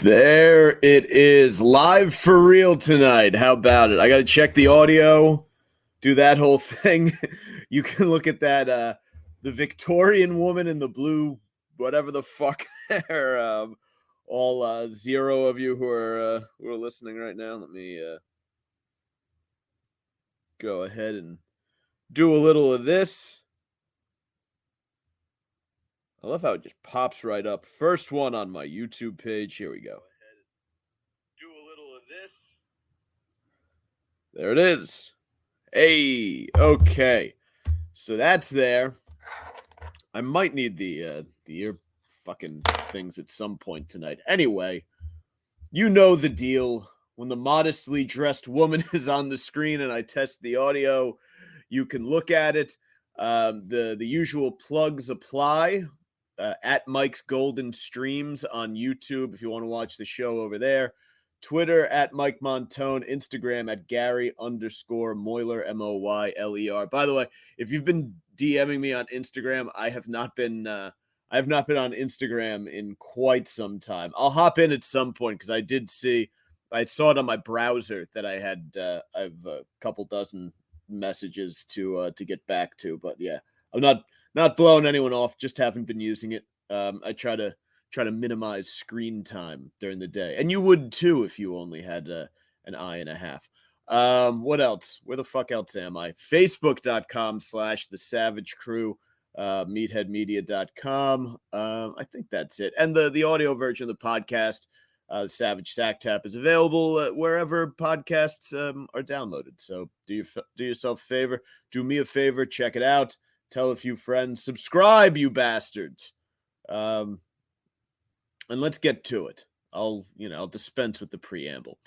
There it is, live for real tonight. How about it? I got to check the audio, do that whole thing. You can look at that, the Victorian woman in the blue, whatever the fuck. There, all zero of you who are listening right now. Let me go ahead and do a little of this. I love how it just pops right up. First one on my YouTube page. Here we go. Do a little of this. There it is. Hey, okay. So that's there. I might need the ear fucking things at some point tonight. Anyway, you know the deal. When the modestly dressed woman is on the screen and I test the audio, you can look at it. The usual plugs apply. At Mike's Golden Streams on YouTube if you want to watch the show over there. Twitter at Mike Montone, Instagram at Gary_Moyler, Moyler. By the way, if you've been DMing me on Instagram, I have not been on Instagram in quite some time. I'll hop in at some point because I saw it on my browser that I have a couple dozen messages to get back to, but yeah, I'm not blowing anyone off, just haven't been using it. I try to minimize screen time during the day. And you would too if you only had an eye and a half. What else? Where the fuck else am I? Facebook.com/The Savage Crew, Meatheadmedia.com. I think that's it. And the audio version of the podcast, the Savage Sack Tap, is available wherever podcasts are downloaded. So do yourself a favor. Do me a favor. Check it out. Tell a few friends. Subscribe, you bastards. And let's get to it. I'll dispense with the preamble.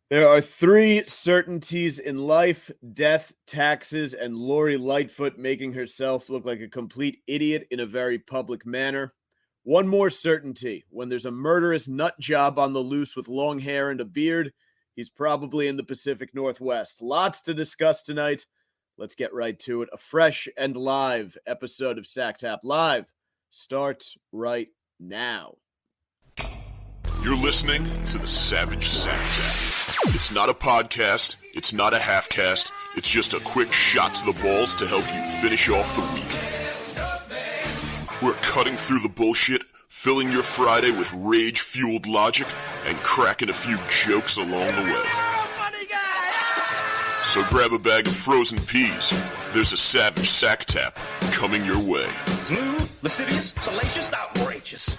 There are 3 certainties in life: death, taxes, and Lori Lightfoot making herself look like a complete idiot in a very public manner. One more certainty: when there's a murderous nut job on the loose with long hair and a beard, he's probably in the Pacific Northwest. Lots to discuss tonight. Let's get right to it. A fresh and live episode of Sack Tap Live starts right now. You're listening to the Savage Sack Tap. It's not a podcast. It's not a half-cast. It's just a quick shot to the balls to help you finish off the week. We're cutting through the bullshit, filling your Friday with rage-fueled logic, and cracking a few jokes along the way. So grab a bag of frozen peas. There's a Savage Sack Tap coming your way. Smooth, lascivious, salacious, outrageous.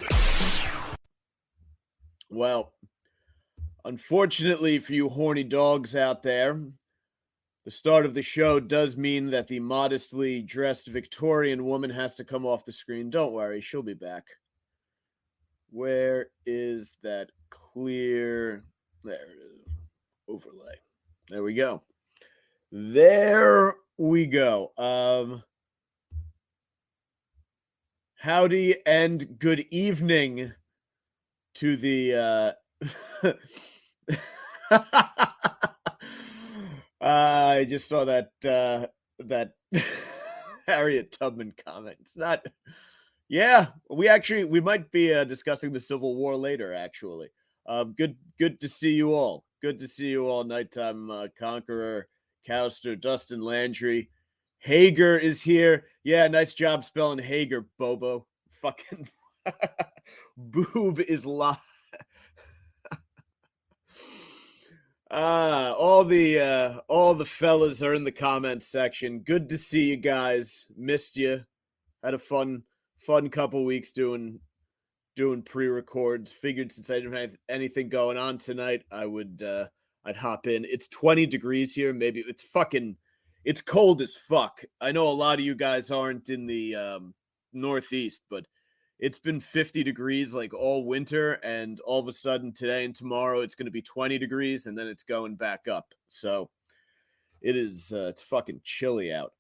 Well, unfortunately for you horny dogs out there, the start of the show does mean that the modestly dressed Victorian woman has to come off the screen. Don't worry, she'll be back. Where is that clear? There it is. Overlay. There we go. There we go. Howdy and good evening to the I just saw that Harriet Tubman comment. It's not. Yeah, we might be discussing the Civil War later. Actually, good to see you all. Good to see you all. Nighttime Conqueror, Cowster, Dustin Landry, Hager is here. Yeah, nice job spelling Hager, Bobo. Fucking boob is live. All the fellas are in the comments section. Good to see you guys. Missed you. Had a fun couple weeks doing pre-records. Figured since I didn't have anything going on tonight, I'd hop in. It's 20 degrees here. Maybe it's cold as fuck. I know a lot of you guys aren't in the Northeast, but it's been 50 degrees like all winter, and all of a sudden today and tomorrow it's going to be 20 degrees, and then it's going back up. So it is it's fucking chilly out.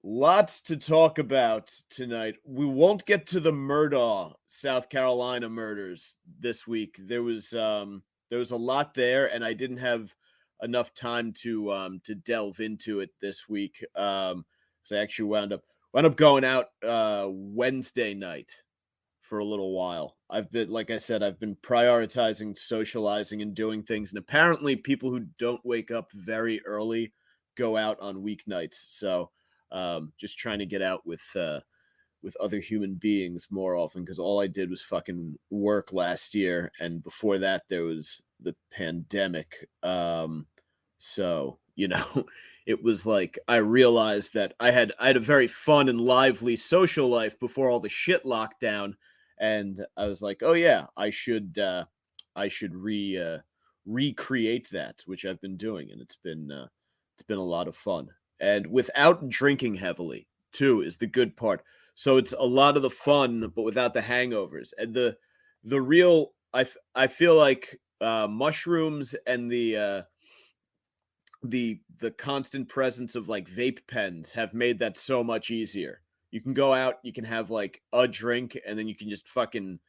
Lots to talk about tonight. We won't get to the Murdaugh, South Carolina murders this week. There was a lot there, and I didn't have enough time to delve into it this week. So I actually wound up going out Wednesday night for a little while. I've been, like I said, I've been prioritizing socializing and doing things. And apparently people who don't wake up very early go out on weeknights. So just trying to get out with other human beings more often, because all I did was fucking work last year. And before that, there was the pandemic. So, it was like I realized that I had a very fun and lively social life before all the shit locked down, and I was like, oh yeah, I should recreate that, which I've been doing, and it's been a lot of fun, and without drinking heavily too is the good part. So it's a lot of the fun, but without the hangovers, and the real I feel like mushrooms and the constant presence of like vape pens have made that so much easier. You can go out, you can have like a drink, and then you can just fucking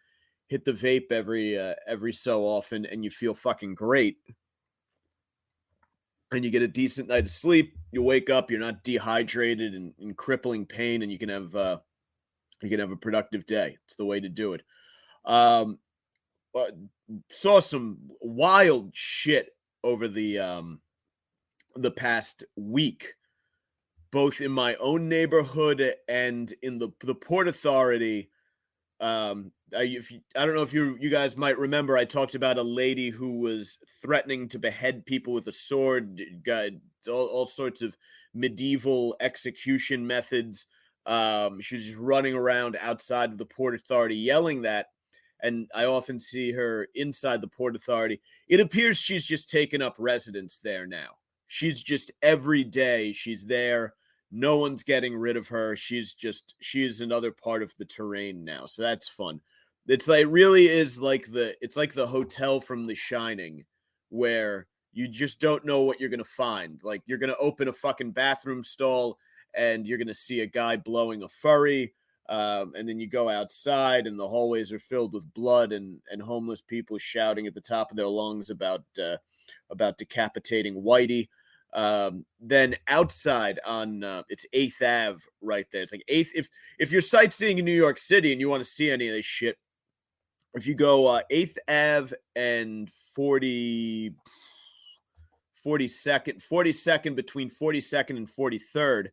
hit the vape every so often, and you feel fucking great. And you get a decent night of sleep. You wake up, you're not dehydrated and in crippling pain, and you can have a productive day. It's the way to do it. Saw some wild shit over the past week, both in my own neighborhood and in the Port Authority. I don't know if you guys might remember, I talked about a lady who was threatening to behead people with a sword, got all sorts of medieval execution methods. She was just running around outside of the Port Authority yelling that. And I often see her inside the Port Authority. It appears she's just taken up residence there now. She's just every day she's there. No one's getting rid of her. She's another part of the terrain now. So that's fun. It's like, really is like it's like the hotel from The Shining, where you just don't know what you're going to find. Like, you're going to open a fucking bathroom stall and you're going to see a guy blowing a furry. And then you go outside and the hallways are filled with blood and homeless people shouting at the top of their lungs about decapitating Whitey. Then outside on it's 8th Ave right there. It's like 8th. If you're sightseeing in New York City and you want to see any of this shit, if you go 8th Ave and 42nd between 42nd and 43rd,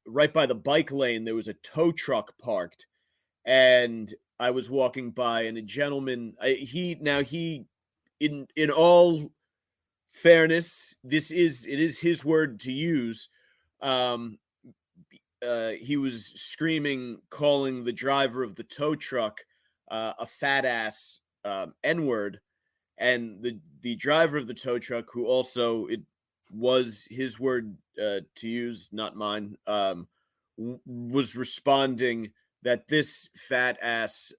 right by the bike lane, there was a tow truck parked, and I was walking by, and a gentleman, in all fairness, it is his word to use. He was screaming, calling the driver of the tow truck a fat ass N-word, and the driver of the tow truck, who also, it was his word to use, not mine, was responding that this fat ass,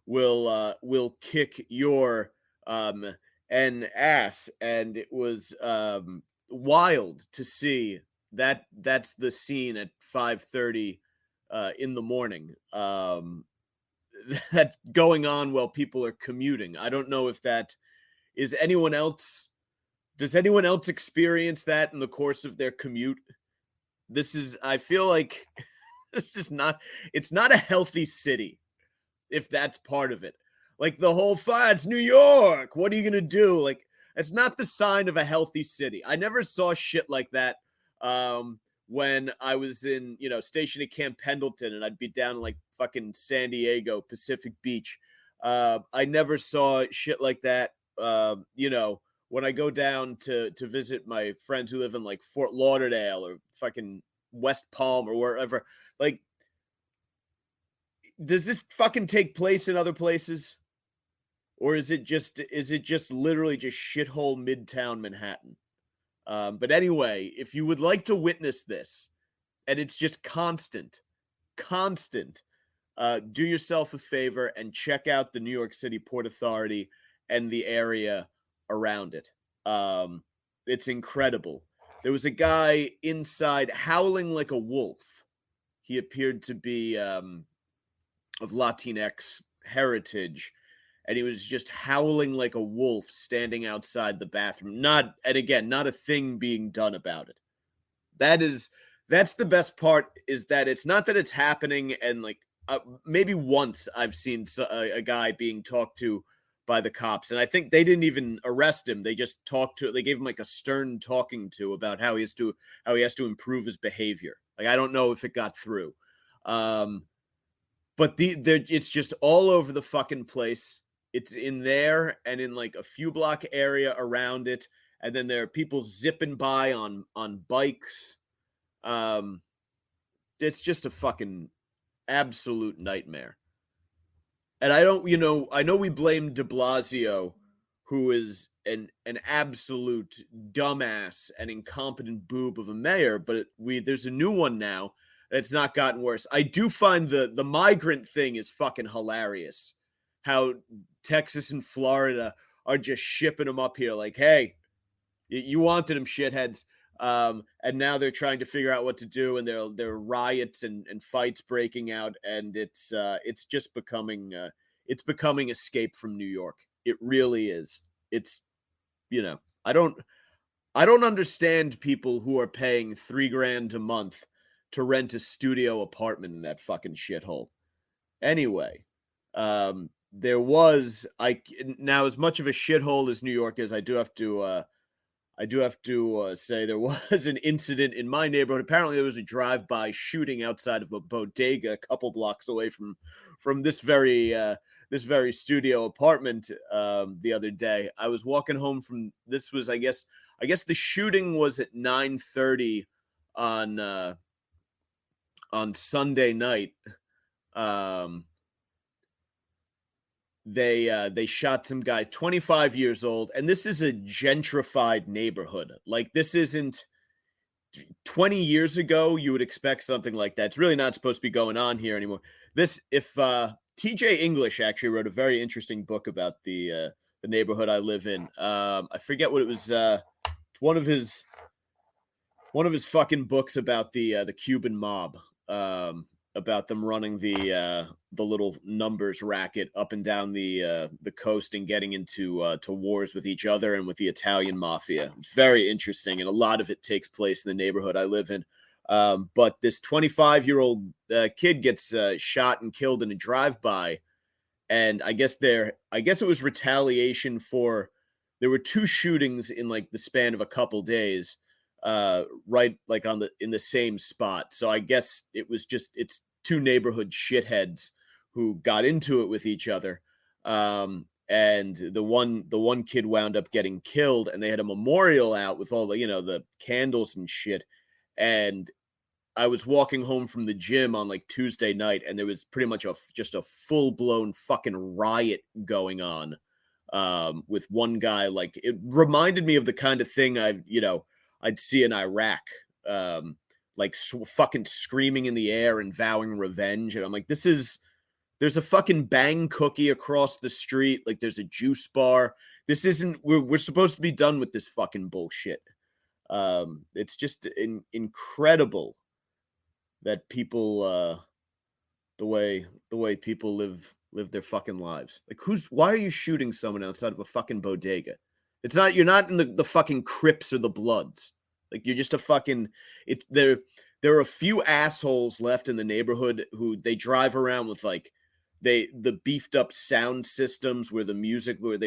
will kick your an ass. And it was wild to see that. That's the scene at 5:30 in the morning. That's going on while people are commuting. I don't know if that is anyone else. Does anyone else experience that in the course of their commute? I feel like it's not a healthy city, if that's part of it. Like, the whole fire, it's New York, what are you going to do? Like, it's not the sign of a healthy city. I never saw shit like that when I was stationed at Camp Pendleton, and I'd be down in like fucking San Diego, Pacific Beach. I never saw shit like that. When I go down to visit my friends who live in like Fort Lauderdale or fucking West Palm or wherever, like, does this fucking take place in other places? Or is it just literally just shithole Midtown Manhattan? But anyway, if you would like to witness this, and it's just constant, do yourself a favor and check out the New York City Port Authority and the area around it. It's incredible. There was a guy inside howling like a wolf. He appeared to be of Latinx heritage, and he was just howling like a wolf standing outside the bathroom. Not a thing being done about it. that's the best part, is that it's not that it's happening, and like maybe once I've seen a guy being talked to by the cops, and I think they didn't even arrest him. They just they gave him like a stern talking to about how he has to improve his behavior. Like, I don't know if it got through. But it's just all over the fucking place. It's in there and in like a few block area around it, and then there are people zipping by on bikes. It's just a fucking absolute nightmare. And I don't, I know we blame De Blasio, who is an absolute dumbass and incompetent boob of a mayor, but there's a new one now, and it's not gotten worse. I do find the migrant thing is fucking hilarious. How Texas and Florida are just shipping them up here, like, hey, you wanted them, shitheads. And now they're trying to figure out what to do, and there are riots and fights breaking out, and it's just becoming Escape from New York. It really is. It's, I don't understand people who are paying $3,000 a month to rent a studio apartment in that fucking shithole. Anyway, there was now, as much of a shithole as New York is, I do have to say there was an incident in my neighborhood. Apparently, there was a drive-by shooting outside of a bodega a couple blocks away from this very studio apartment the other day. I was walking home from this was I guess the shooting was at 9:30 on Sunday night. They shot some guy, 25 years old, and this is a gentrified neighborhood. Like, this isn't 20 years ago, you would expect something like that. It's really not supposed to be going on here anymore. If TJ English actually wrote a very interesting book about the neighborhood I live in. I forget what it was. One of his fucking books about the Cuban mob. About them running the little numbers racket up and down the coast and getting into to wars with each other and with the Italian mafia. It's very interesting, and a lot of it takes place in the neighborhood I live in. But this 25-year-old kid gets shot and killed in a drive-by, and I guess it was retaliation for, there were two shootings in like the span of a couple days. Right, like in the same spot. So I guess it's two neighborhood shitheads who got into it with each other. And the one kid wound up getting killed, and they had a memorial out with all the candles and shit. And I was walking home from the gym on like Tuesday night, and there was pretty much just a full-blown fucking riot going on. With one guy, like, it reminded me of the kind of thing I'd see in Iraq, like fucking screaming in the air and vowing revenge. And I'm like, there's a fucking bang cookie across the street. Like, there's a juice bar. This isn't, we're supposed to be done with this fucking bullshit. It's just incredible that people, the way people live their fucking lives. Like, why are you shooting someone outside of a fucking bodega? It's not, you're not in the fucking Crips or the Bloods. Like, you're just a fucking, there are a few assholes left in the neighborhood who they drive around with like the beefed up sound systems where they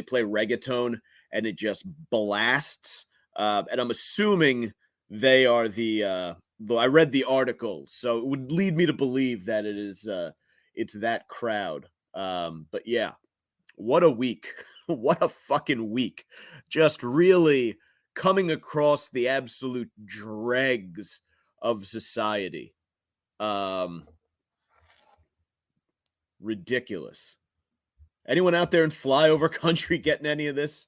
play reggaeton and it just blasts. And I'm assuming they are I read the article, so it would lead me to believe that it's that crowd. But yeah, what a week. What a fucking week. Just really coming across the absolute dregs of society. Ridiculous. Anyone out there in flyover country getting any of this?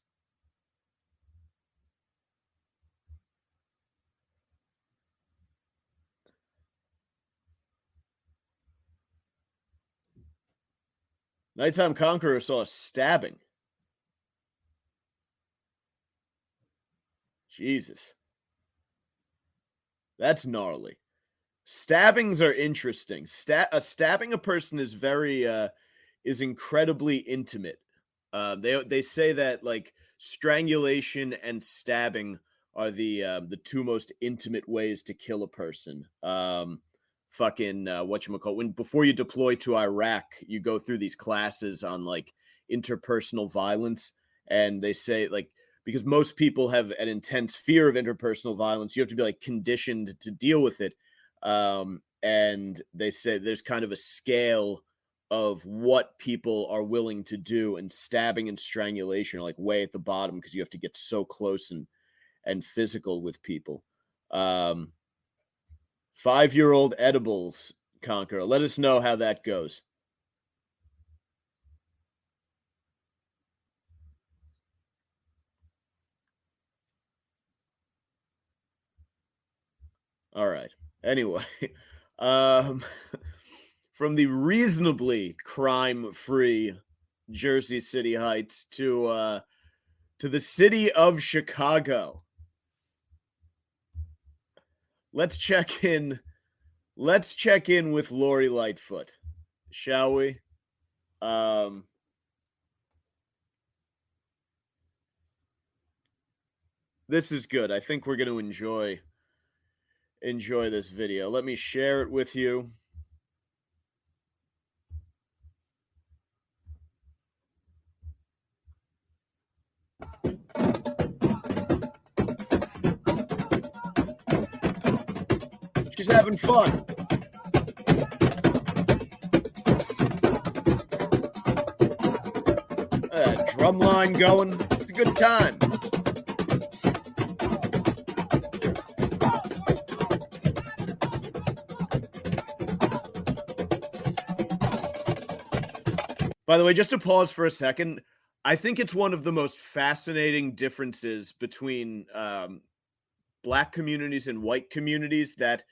Nighttime Conqueror saw a stabbing. Jesus. That's gnarly. Stabbings are interesting. Stabbing a person is is incredibly intimate. They say that like strangulation and stabbing are the two most intimate ways to kill a person. Whatchamacallit, when before you deploy to Iraq, you go through these classes on like interpersonal violence, and they say like, because most people have an intense fear of interpersonal violence, you have to be like conditioned to deal with it. And they say there's kind of a scale of what people are willing to do, and stabbing and strangulation are like way at the bottom because you have to get so close and physical with people. 5-year-old edibles, Conqueror. Let us know how that goes. All right. Anyway, um, from the reasonably crime-free Jersey City Heights to the city of Chicago. Let's check in with Lori Lightfoot, shall we? This is good. I think we're going to enjoy this video. Let me share it with you. She's having fun. Drum line going. It's a good time. By the way, just to pause for a second, I think it's one of the most fascinating differences between Black communities and white communities that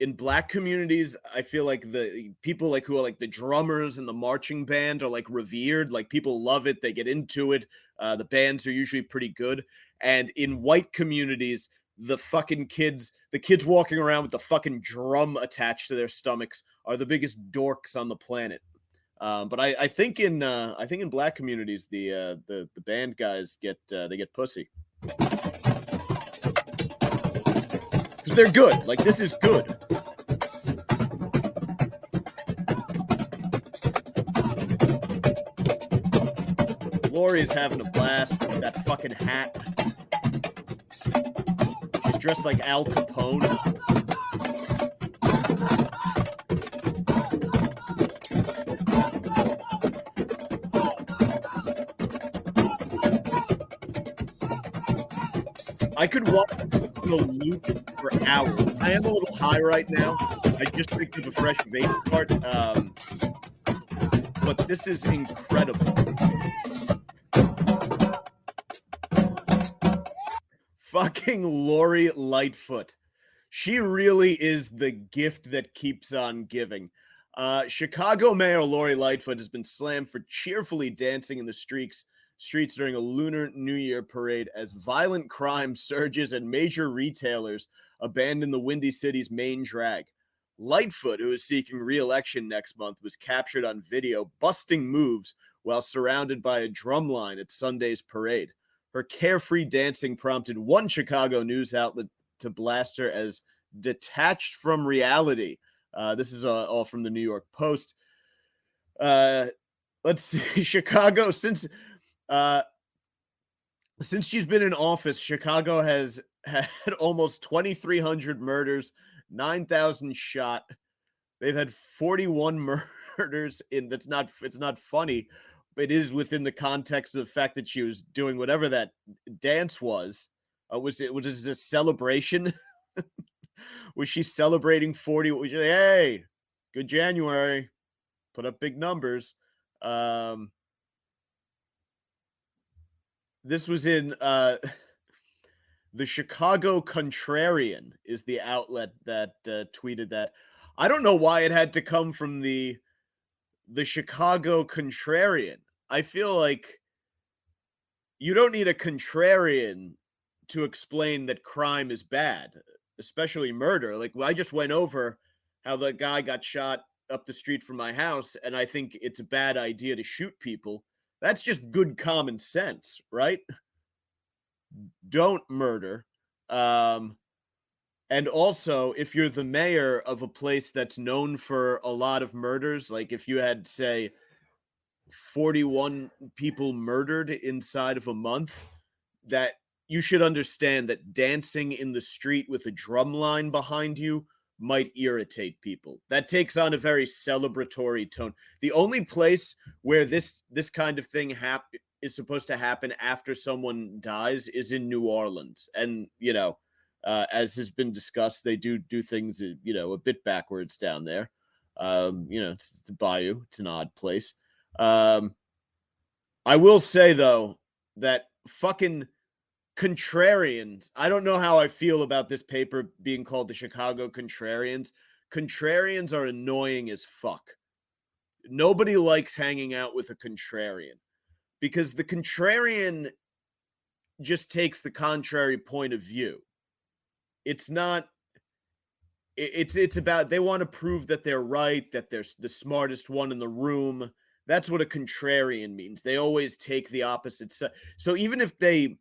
in Black communities, I feel like the people like who are like the drummers and the marching band are like revered. Like people love it. They get into it. The bands are usually pretty good. And in white communities, the kids walking around with the fucking drum attached to their stomachs are the biggest dorks on the planet. But I think in Black communities, the band guys get pussy because they're good. Like this is good. Lori's having a blast. That fucking hat. She's dressed like Al Capone. I could walk on a loop for hours. I am a little high right now. I just picked up a fresh vape cart. But this is incredible. Fucking Lori Lightfoot. She really is the gift that keeps on giving. Chicago Mayor Lori Lightfoot has been slammed for cheerfully dancing in the streets during a Lunar New Year parade as violent crime surges and major retailers abandon the Windy City's main drag. Lightfoot, who is seeking re-election next month, was captured on video busting moves while surrounded by a drumline at Sunday's parade. Her carefree dancing prompted one Chicago news outlet to blast her as detached from reality. This is all from the New York Post. Let's see. Chicago, since she's been in office, Chicago has had almost 2,300 murders, 9,000 shot. They've had 41 murders it's not funny, but it is within the context of the fact that she was doing whatever that dance was. Was it a celebration? Was she celebrating 40? Was she like, hey, good January, put up big numbers. This was in the Chicago Contrarian is the outlet that tweeted that. I don't know why it had to come from the Chicago Contrarian. I feel like you don't need a contrarian to explain that crime is bad, especially murder. Like, I just went over how the guy got shot up the street from my house, and I think it's a bad idea to shoot people. That's just good common sense, right? don't murder. And also, if you're the mayor of a place that's known for a lot of murders, like if you had, say, 41 people murdered inside of a month, that you should understand that dancing in the street with a drum line behind you might irritate people. That takes on a very celebratory tone. The only place where this kind of thing is supposed to happen after someone dies is in New Orleans. And, as has been discussed, they do things, a bit backwards down there. It's the bayou. It's an odd place. I will say, though, that fucking contrarians, I don't know how I feel about this paper being called the Chicago Contrarians. Contrarians are annoying as fuck. Nobody likes hanging out with a contrarian because the contrarian just takes the contrary point of view. It's not, it's about, they want to prove that they're right, that they're the smartest one in the room. That's what a contrarian means. They always take the opposite side. So even if they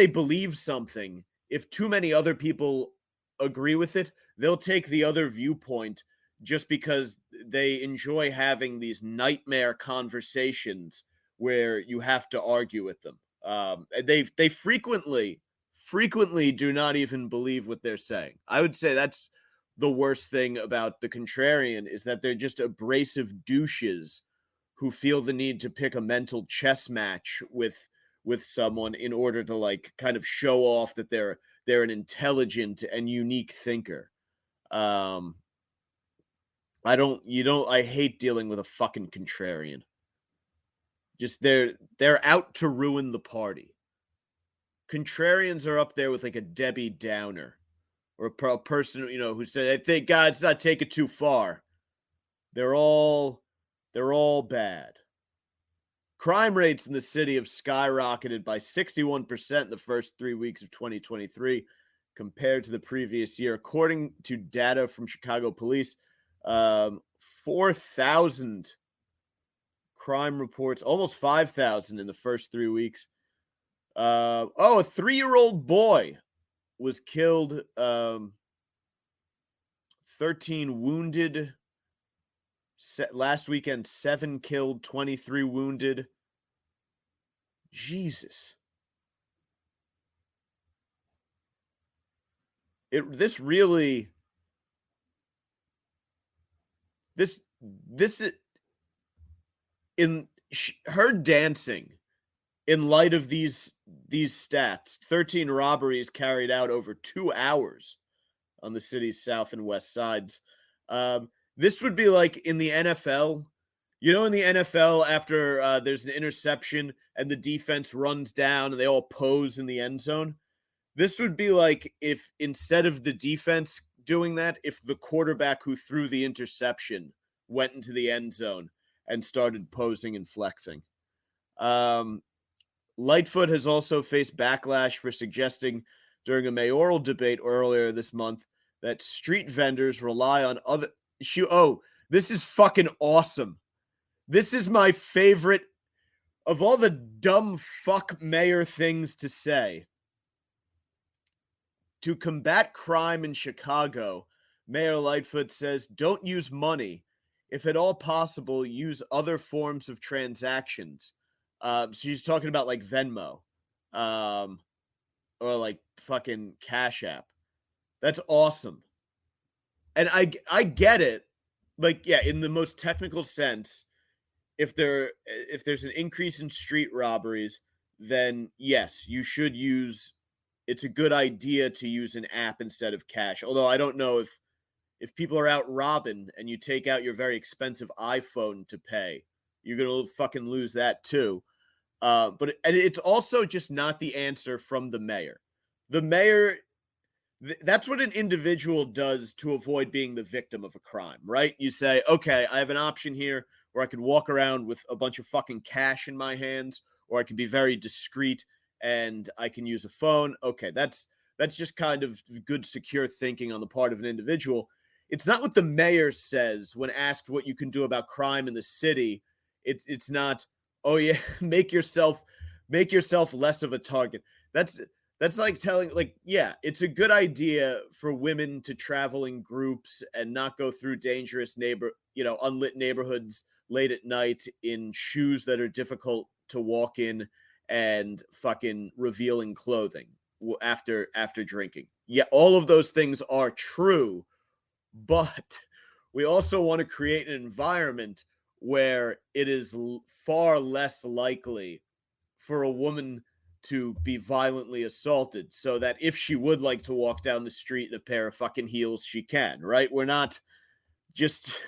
believe something, if too many other people agree with it, they'll take the other viewpoint just because they enjoy having these nightmare conversations where you have to argue with them. They frequently do not even believe what they're saying. I would say that's the worst thing about the contrarian, is that they're just abrasive douches who feel the need to pick a mental chess match with someone in order to, like, kind of show off that they're an intelligent and unique thinker. I hate dealing with a fucking contrarian. Just they're out to ruin the party. Contrarians are up there with like a Debbie Downer or a person, who said, I think God's not take it too far. They're all bad. Crime rates in the city have skyrocketed by 61% in the first 3 weeks of 2023 compared to the previous year. According to data from Chicago police, 4,000 crime reports, almost 5,000 in the first 3 weeks. A 3-year-old boy was killed, 13 wounded. Last weekend, 7 killed, 23 wounded. Jesus. This is in her dancing in light of these stats. 13 robberies carried out over 2 hours on the city's south and west sides. This would be like in the NFL. In the NFL, after there's an interception and the defense runs down and they all pose in the end zone. This would be like if, instead of the defense doing that, if the quarterback who threw the interception went into the end zone and started posing and flexing. Lightfoot has also faced backlash for suggesting during a mayoral debate earlier this month that street vendors rely on other... this is fucking awesome. This is my favorite of all the dumb fuck mayor things to say. To combat crime in Chicago, Mayor Lightfoot says, don't use money. If at all possible, use other forms of transactions. So she's talking about like Venmo, or like fucking Cash App. That's awesome. And I get it. Like, yeah, in the most technical sense, if there's an increase in street robberies, then yes, you should use... It's a good idea to use an app instead of cash. Although I don't know if people are out robbing and you take out your very expensive iPhone to pay, you're going to fucking lose that too. But it's also just not the answer from the mayor. The mayor, that's what an individual does to avoid being the victim of a crime, right? You say, okay, I have an option here where I could walk around with a bunch of fucking cash in my hands, or I could be very discreet and I can use a phone. Okay, that's just kind of good, secure thinking on the part of an individual. It's not what the mayor says when asked what you can do about crime in the city. It's not, oh yeah, make yourself less of a target. That's like telling, like, yeah, it's a good idea for women to travel in groups and not go through dangerous unlit neighborhoods late at night in shoes that are difficult to walk in and fucking revealing clothing after drinking. Yeah, all of those things are true, but we also want to create an environment where it is far less likely for a woman to be violently assaulted, so that if she would like to walk down the street in a pair of fucking heels, she can, right? We're not just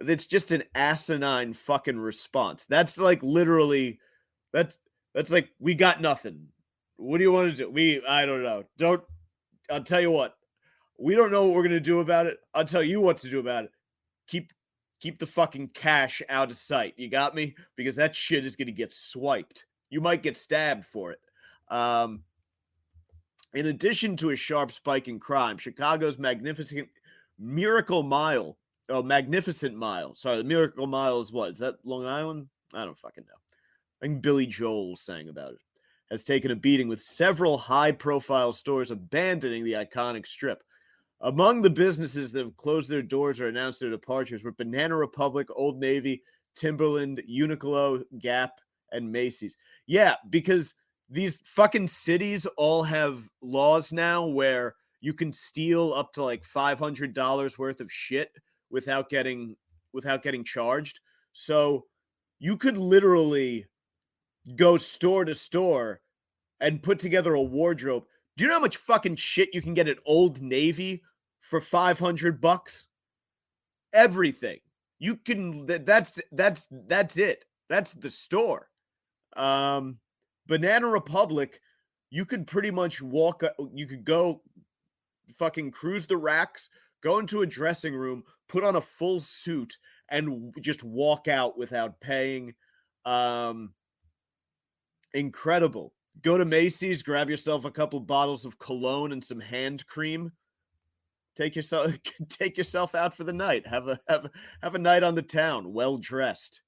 it's just an asinine fucking response. That's like literally that's like, we got nothing. What do you want to do? I don't know. I'll tell you what. We don't know what we're going to do about it. I'll tell you what to do about it. Keep the fucking cash out of sight. You got me? Because that shit is going to get swiped. You might get stabbed for it. In addition to a sharp spike in crime, Chicago's Magnificent Mile. Sorry, the Miracle Mile is what? Is that Long Island? I don't fucking know. I think Billy Joel sang about it. Has taken a beating, with several high-profile stores abandoning the iconic strip. Among the businesses that have closed their doors or announced their departures were Banana Republic, Old Navy, Timberland, Uniqlo, Gap, and Macy's. Yeah, because these fucking cities all have laws now where you can steal up to like $500 worth of shit without getting charged. So you could literally go store to store and put together a wardrobe. Do you know how much fucking shit you can get at Old Navy for $500? Everything. You can. That's it. That's the store. Banana Republic, you could pretty much you could go fucking cruise the racks, go into a dressing room, put on a full suit, and just walk out without paying. Incredible. Go to Macy's, grab yourself a couple bottles of cologne and some hand cream. Take yourself out for the night. Have a night on the town, well dressed.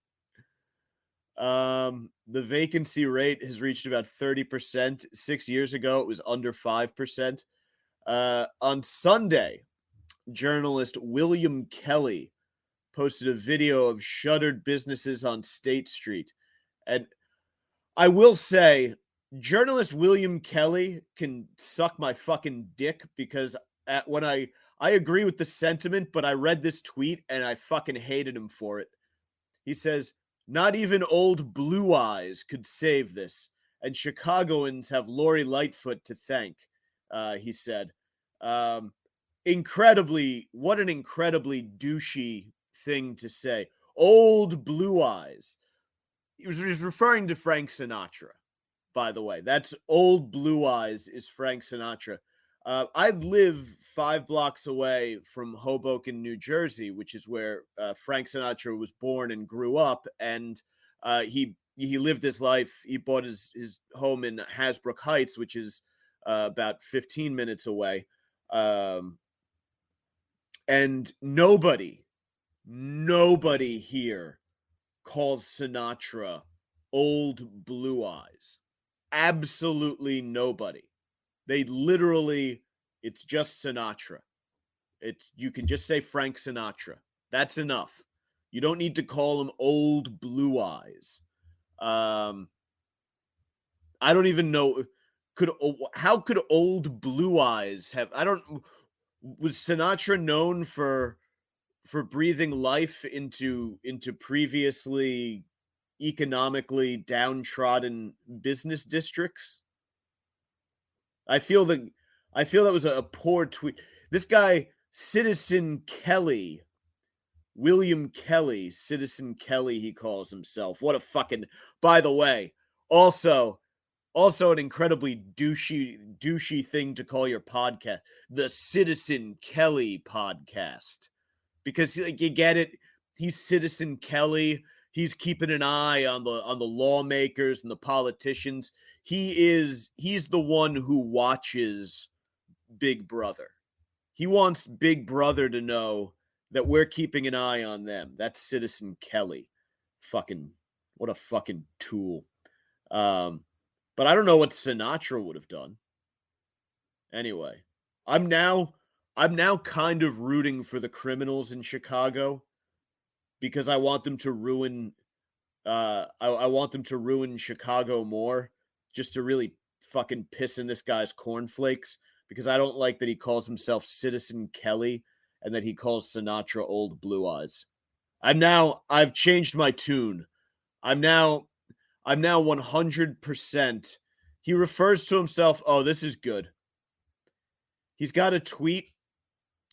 The vacancy rate has reached about 30%. 6 years ago, it was under 5%. On Sunday, journalist William Kelly posted a video of shuttered businesses on State Street. And I will say, journalist William Kelly can suck my fucking dick, because when I agree with the sentiment, but I read this tweet and I fucking hated him for it. He says, "Not even old Blue Eyes could save this, and Chicagoans have Lori Lightfoot to thank," he said. What an incredibly douchey thing to say. Old Blue Eyes. He was referring to Frank Sinatra, by the way. That's Old Blue Eyes is Frank Sinatra. I live 5 blocks away from Hoboken, New Jersey, which is where Frank Sinatra was born and grew up. And he lived his life. He bought his home in Hasbrook Heights, which is about 15 minutes away. And nobody here calls Sinatra Old Blue Eyes. Absolutely nobody. They literally, it's just Sinatra. You can just say Frank Sinatra. That's enough. You don't need to call him Old Blue Eyes. I don't even know. How could Old Blue Eyes have? Was Sinatra known for breathing life into previously economically downtrodden business districts? I feel that was a poor tweet. This guy, Citizen Kelly, William Kelly, Citizen Kelly, he calls himself. What a fucking, by the way, also an incredibly douchey thing to call your podcast, the Citizen Kelly podcast. Because like, you get it, he's Citizen Kelly. He's keeping an eye on the lawmakers and the politicians. He's the one who watches Big Brother. He wants Big Brother to know that we're keeping an eye on them. That's Citizen Kelly. What a fucking tool. But I don't know what Sinatra would have done. Anyway, I'm now kind of rooting for the criminals in Chicago because I want them to ruin I want them to ruin Chicago more, just to really fucking piss in this guy's cornflakes, because I don't like that he calls himself Citizen Kelly and that he calls Sinatra Old Blue Eyes. I've changed my tune. I'm now 100%. He refers to himself, oh, this is good. He's got a tweet,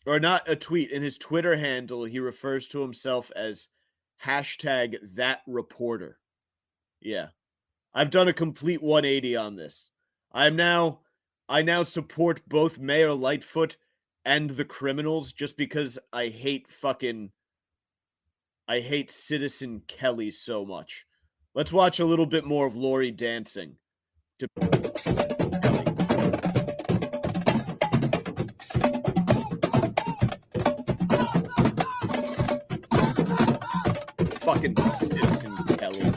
or not a tweet, in his Twitter handle, he refers to himself as hashtag that reporter. Yeah. I've done a complete 180 on this. I now support both Mayor Lightfoot and the criminals just because I hate Citizen Kelly so much. Let's watch a little bit more of Lori dancing to Kelly. Fucking Citizen Kelly.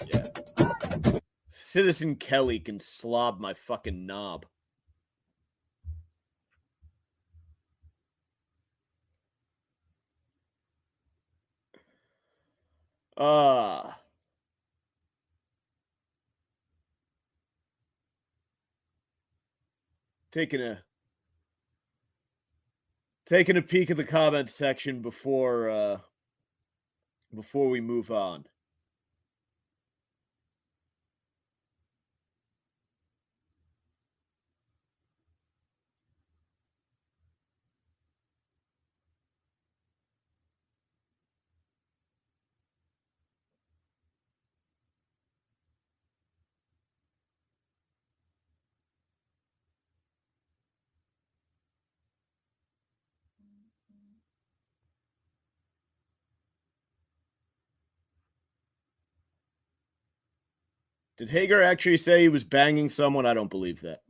Yeah. Citizen Kelly can slob my fucking knob. Taking a peek at the comment section before we move on. Did Hager actually say he was banging someone? I don't believe that.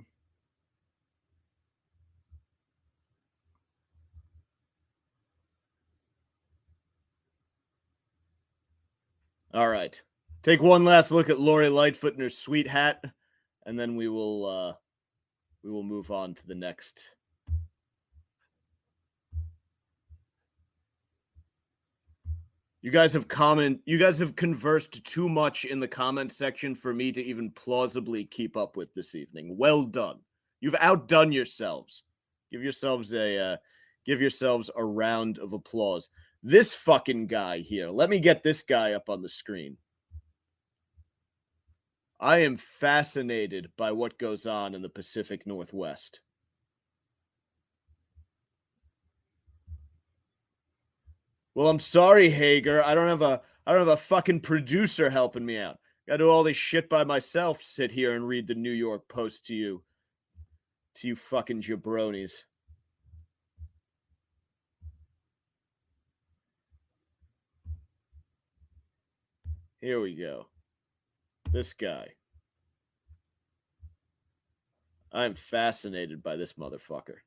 All right. Take one last look at Lori Lightfoot in her sweet hat, and then we will move on to the next. You guys have conversed too much in the comment section for me to even plausibly keep up with this evening. Well done. You've outdone yourselves. Give yourselves a round of applause. This fucking guy here. Let me get this guy up on the screen. I am fascinated by what goes on in the Pacific Northwest. Well, I'm sorry, Hager. I don't have a fucking producer helping me out. Got to do all this shit by myself. Sit here and read the New York Post to you fucking jabronis. Here we go. This guy. I'm fascinated by this motherfucker.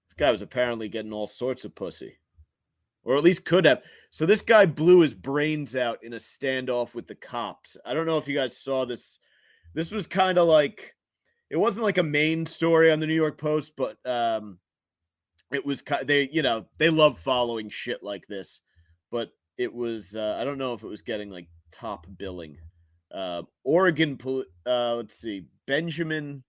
This guy was apparently getting all sorts of pussy. Or at least could have. So this guy blew his brains out in a standoff with the cops. I don't know if you guys saw this. This was kind of like, it wasn't like a main story on the New York Post, but it was, they love following shit like this. But it was, I don't know if it was getting like top billing. Oregon, let's see, Benjamin.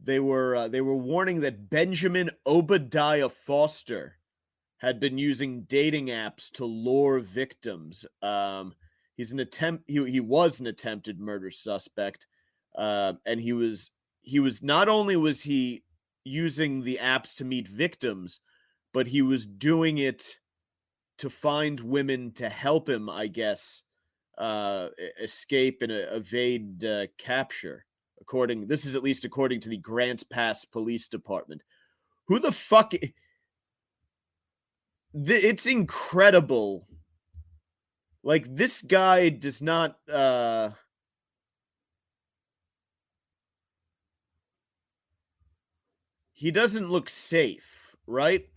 They were warning that Benjamin Obadiah Foster had been using dating apps to lure victims. He was an attempted murder suspect, and he was not only was he using the apps to meet victims, but he was doing it to find women to help him, I guess, escape and evade capture. This is at least according to the Grants Pass Police Department. Who the fuck? It's incredible. Like, this guy does not. he doesn't look safe, right?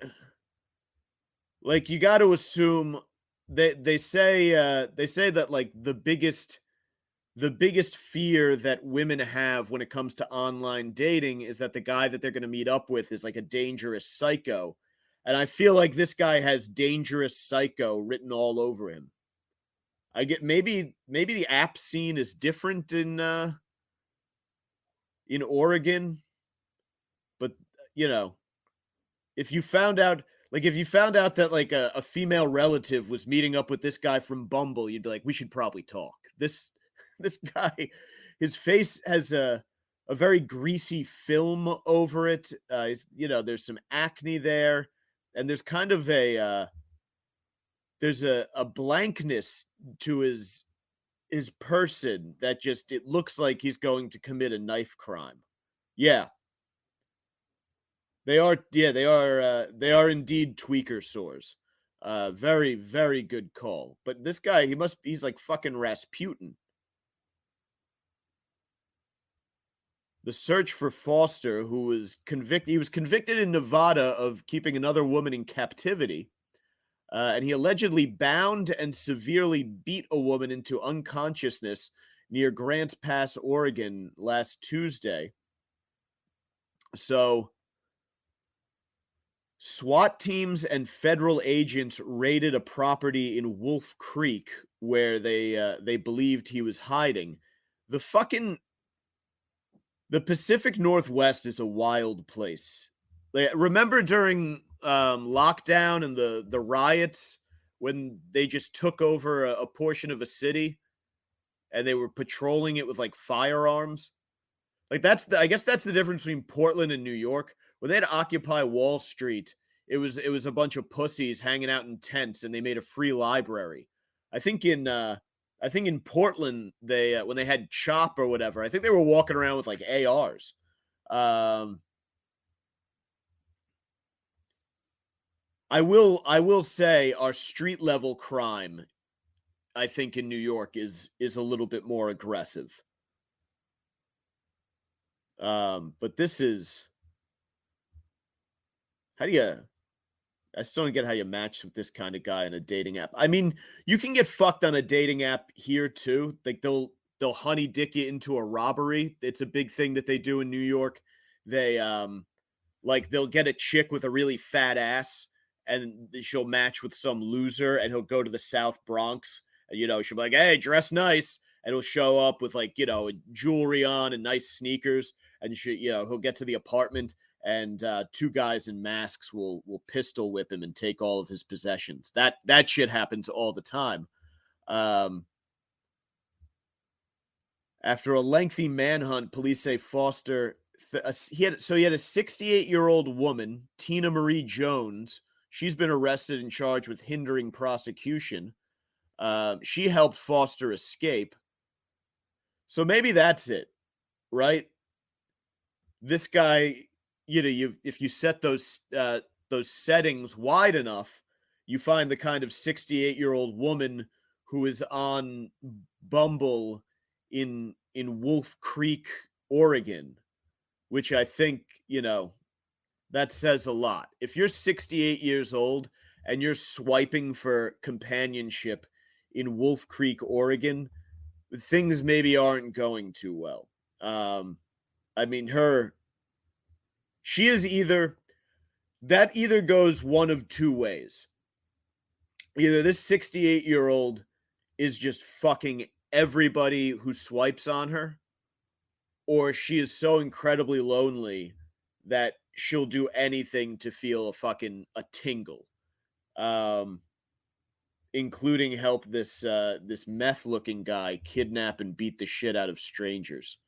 Like, you got to assume they say that like the biggest fear that women have when it comes to online dating is that the guy that they're going to meet up with is like a dangerous psycho. And I feel like this guy has dangerous psycho written all over him. I get maybe the app scene is different in Oregon, but you know, if you found out that like a female relative was meeting up with this guy from Bumble, you'd be like, we should probably talk. This guy, his face has a very greasy film over it. There's some acne there, and there's kind of there's a blankness to his person that just, it looks like he's going to commit a knife crime. Yeah. They are, they are indeed tweaker sores. Very, very good call. But this guy, he's like fucking Rasputin. The search for Foster, who was convicted, he was convicted in Nevada of keeping another woman in captivity. And he allegedly bound and severely beat a woman into unconsciousness near Grants Pass, Oregon last Tuesday. So, SWAT teams and federal agents raided a property in Wolf Creek where they believed he was hiding. The Pacific Northwest is a wild place. Like, remember during lockdown and the riots when they just took over a portion of a city and they were patrolling it with like firearms? Like, I guess that's the difference between Portland and New York. When they had to occupy Wall Street, it was a bunch of pussies hanging out in tents, and they made a free library. I think in Portland, they when they had CHOP or whatever, I think they were walking around with like ARs. I will say our street level crime, I think, in New York is a little bit more aggressive. But this is, I still don't get how you match with this kind of guy on a dating app. I mean, you can get fucked on a dating app here too. Like, they'll honey dick you into a robbery. It's a big thing that they do in New York. They like, they'll get a chick with a really fat ass and she'll match with some loser, and he'll go to the South Bronx and, she'll be like, hey, dress nice. And he'll show up with like, jewelry on and nice sneakers. And he'll get to the apartment, and two guys in masks will pistol whip him and take all of his possessions. That shit happens all the time. After a lengthy manhunt, police say Foster, he had a 68-year-old woman, Tina Marie Jones. She's been arrested and charged with hindering prosecution. She helped Foster escape. So maybe that's it, right? This guy, if you set those settings wide enough, you find the kind of 68-year-old woman who is on Bumble in Wolf Creek, Oregon, which I think, that says a lot. If you're 68 years old and you're swiping for companionship in Wolf Creek, Oregon, things maybe aren't going too well. I mean, she is either goes one of two ways. Either this 68-year-old is just fucking everybody who swipes on her, or she is so incredibly lonely that she'll do anything to feel a tingle, including help this meth-looking guy kidnap and beat the shit out of strangers.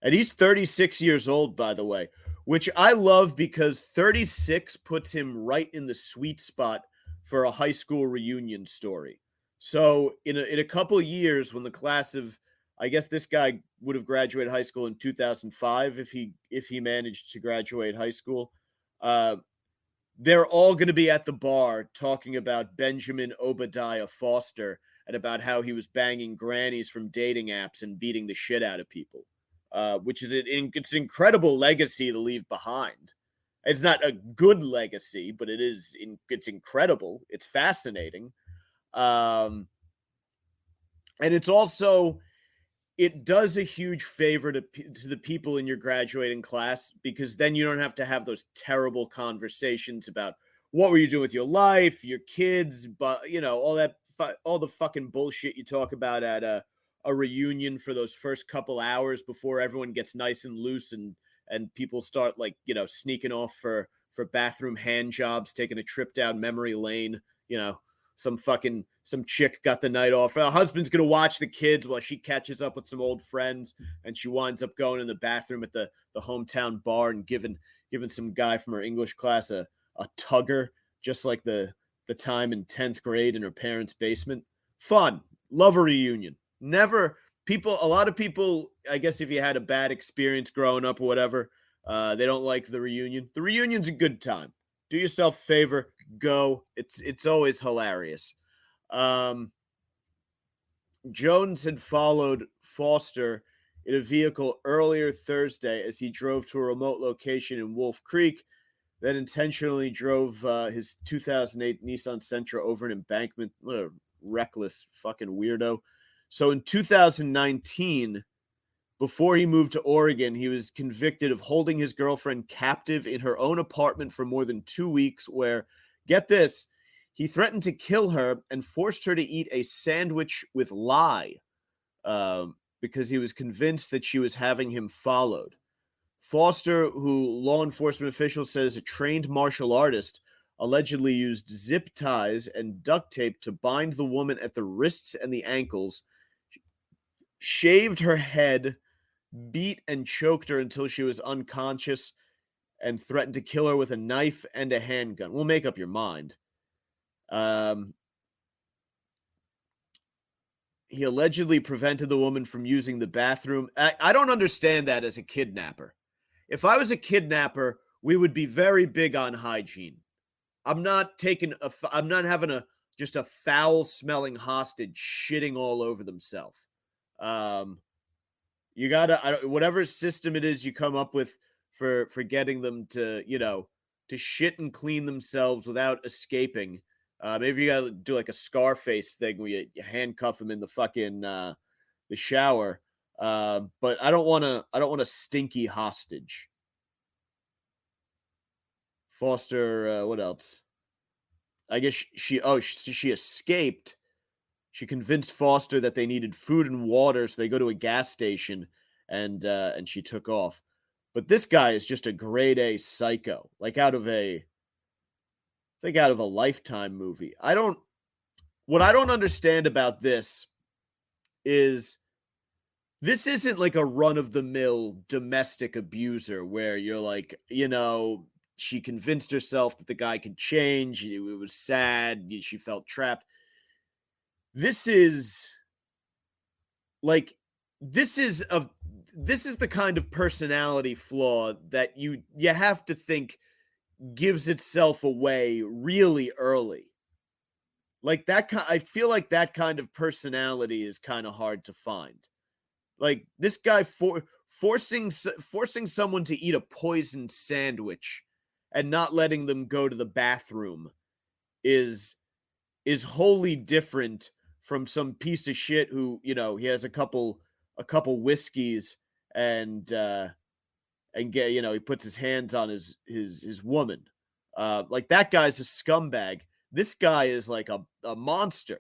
And he's 36 years old, by the way, which I love because 36 puts him right in the sweet spot for a high school reunion story. So in a couple of years, when the class of, I guess this guy would have graduated high school in 2005 if he managed to graduate high school, they're all going to be at the bar talking about Benjamin Obadiah Foster and about how he was banging grannies from dating apps and beating the shit out of people. which is it's an incredible legacy to leave behind. It's not a good legacy, but it's incredible. It's fascinating. And it's also, it does a huge favor to the people in your graduating class, because then you don't have to have those terrible conversations about what were you doing with your life, your kids, but all the fucking bullshit you talk about at a reunion for those first couple hours before everyone gets nice and loose and people start sneaking off for bathroom hand jobs, taking a trip down memory lane, some chick got the night off. Her husband's going to watch the kids while she catches up with some old friends, and she winds up going in the bathroom at the hometown bar and giving some guy from her English class a tugger, just like the time in 10th grade in her parents' basement. Fun. Love a reunion. A lot of people, I guess if you had a bad experience growing up or whatever, they don't like the reunion. The reunion's a good time. Do yourself a favor, go. It's always hilarious. Jones had followed Foster in a vehicle earlier Thursday as he drove to a remote location in Wolf Creek, then intentionally drove his 2008 Nissan Sentra over an embankment. What a reckless fucking weirdo. So in 2019, before he moved to Oregon, he was convicted of holding his girlfriend captive in her own apartment for more than 2 weeks, where, get this, he threatened to kill her and forced her to eat a sandwich with lye because he was convinced that she was having him followed. Foster, who law enforcement officials said is a trained martial artist, allegedly used zip ties and duct tape to bind the woman at the wrists and the ankles, shaved her head, beat and choked her until she was unconscious, and threatened to kill her with a knife and a handgun. We'll make up your mind. He allegedly prevented the woman from using the bathroom. I don't understand that as a kidnapper. If I was a kidnapper, we would be very big on hygiene. I'm not having just a foul smelling hostage shitting all over themselves. You gotta, whatever system it is you come up with for getting them to, to shit and clean themselves without escaping. Maybe you gotta do like a Scarface thing where you handcuff them in the fucking the shower. But I don't want a stinky hostage. Foster, what else? I guess she escaped. She convinced Foster that they needed food and water, so they go to a gas station, and she took off. But this guy is just a grade A psycho, like out of a Lifetime movie. What I don't understand about this is this isn't like a run-of-the-mill domestic abuser where you're like, she convinced herself that the guy could change. It was sad. She felt trapped. This is the kind of personality flaw that you have to think gives itself away really early. Like that I feel like that kind of personality is kind of hard to find. Like this guy forcing someone to eat a poisoned sandwich and not letting them go to the bathroom is wholly different from some piece of shit who, he has a couple whiskeys and he puts his hands on his woman. Like that guy's a scumbag. This guy is like a monster.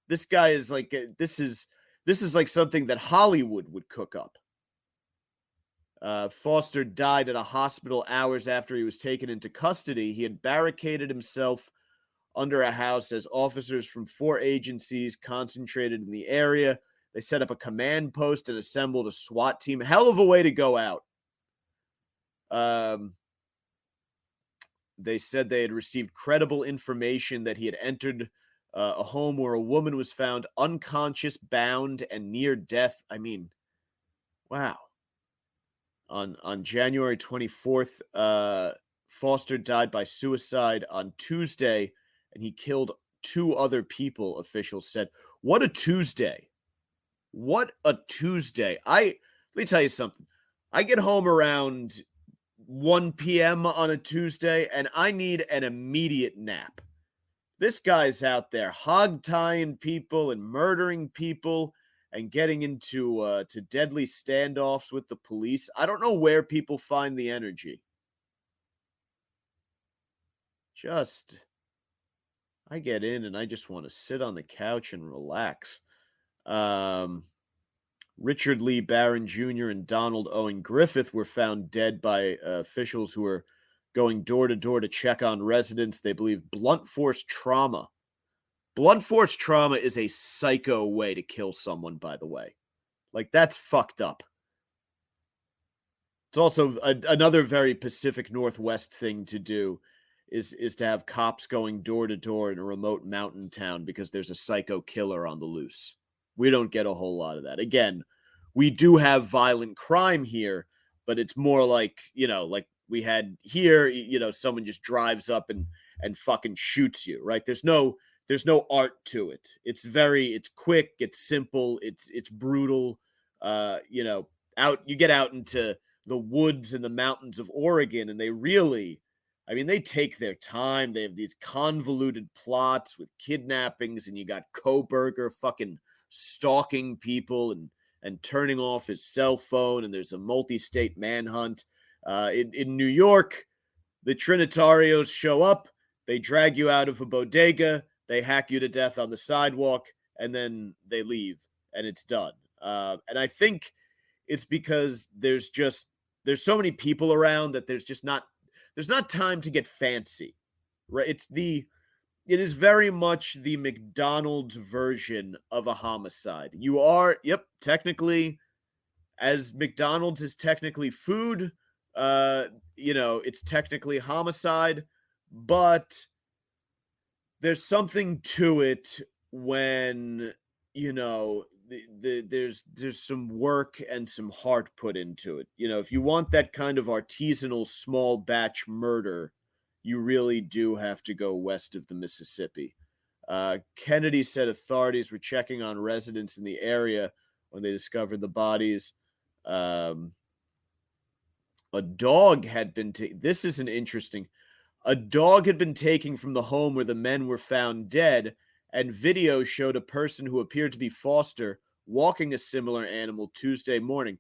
This guy is like this is like something that Hollywood would cook up. Foster died at a hospital hours after he was taken into custody. He had barricaded himself under a house as officers from 4 agencies concentrated in the area. They set up a command post and assembled a SWAT team. Hell of a way to go out. They said they had received credible information that he had entered a home where a woman was found unconscious, bound, and near death. I mean, wow. On January 24th, Foster died by suicide on Tuesday, and he killed 2 other people, officials said. What a Tuesday. What a Tuesday. Let me tell you something. I get home around 1 p.m. on a Tuesday, and I need an immediate nap. This guy's out there hog-tying people and murdering people and getting into to deadly standoffs with the police. I don't know where people find the energy. I get in and I just want to sit on the couch and relax. Richard Lee Barron Jr. and Donald Owen Griffith were found dead by officials who were going door to door to check on residents. They believe blunt force trauma. Blunt force trauma is a psycho way to kill someone, by the way. Like, that's fucked up. It's also another very Pacific Northwest thing to do is to have cops going door to door in a remote mountain town because there's a psycho killer on the loose. We don't get a whole lot of that. Again, we do have violent crime here, but it's more like, like we had here, someone just drives up and fucking shoots you, right? There's no art to it. It's quick, it's simple, it's brutal. You get out into the woods and the mountains of Oregon, and they take their time. They have these convoluted plots with kidnappings, and you got Koberger fucking stalking people and turning off his cell phone, and there's a multi-state manhunt. In New York, the Trinitarios show up, they drag you out of a bodega, they hack you to death on the sidewalk, and then they leave, and it's done. And I think it's because there's so many people around that there's not time to get fancy, right? It is very much the McDonald's version of a homicide. Technically, as McDonald's is technically food, it's technically homicide, but there's something to it when, there's some work and some heart put into it. If you want that kind of artisanal small batch murder, you really do have to go west of the Mississippi. Kennedy said authorities were checking on residents in the area when they discovered the bodies. A dog had been this is an interesting. A dog had been taken from the home where the men were found dead, and video showed a person who appeared to be Foster walking a similar animal Tuesday morning.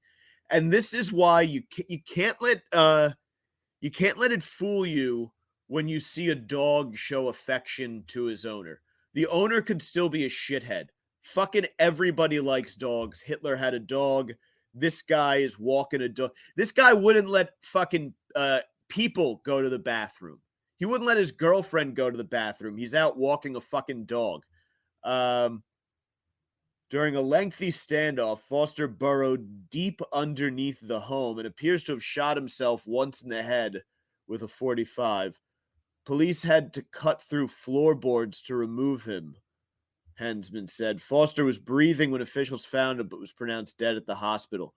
And this is why you can't let it fool you when you see a dog show affection to his owner. The owner could still be a shithead. Fucking everybody likes dogs. Hitler had a dog. This guy is walking a dog. This guy wouldn't let fucking people go to the bathroom. He wouldn't let his girlfriend go to the bathroom. He's out walking a fucking dog. During a lengthy standoff, Foster burrowed deep underneath the home and appears to have shot himself once in the head with a .45. Police had to cut through floorboards to remove him, Hensman said. Foster was breathing when officials found him, but was pronounced dead at the hospital.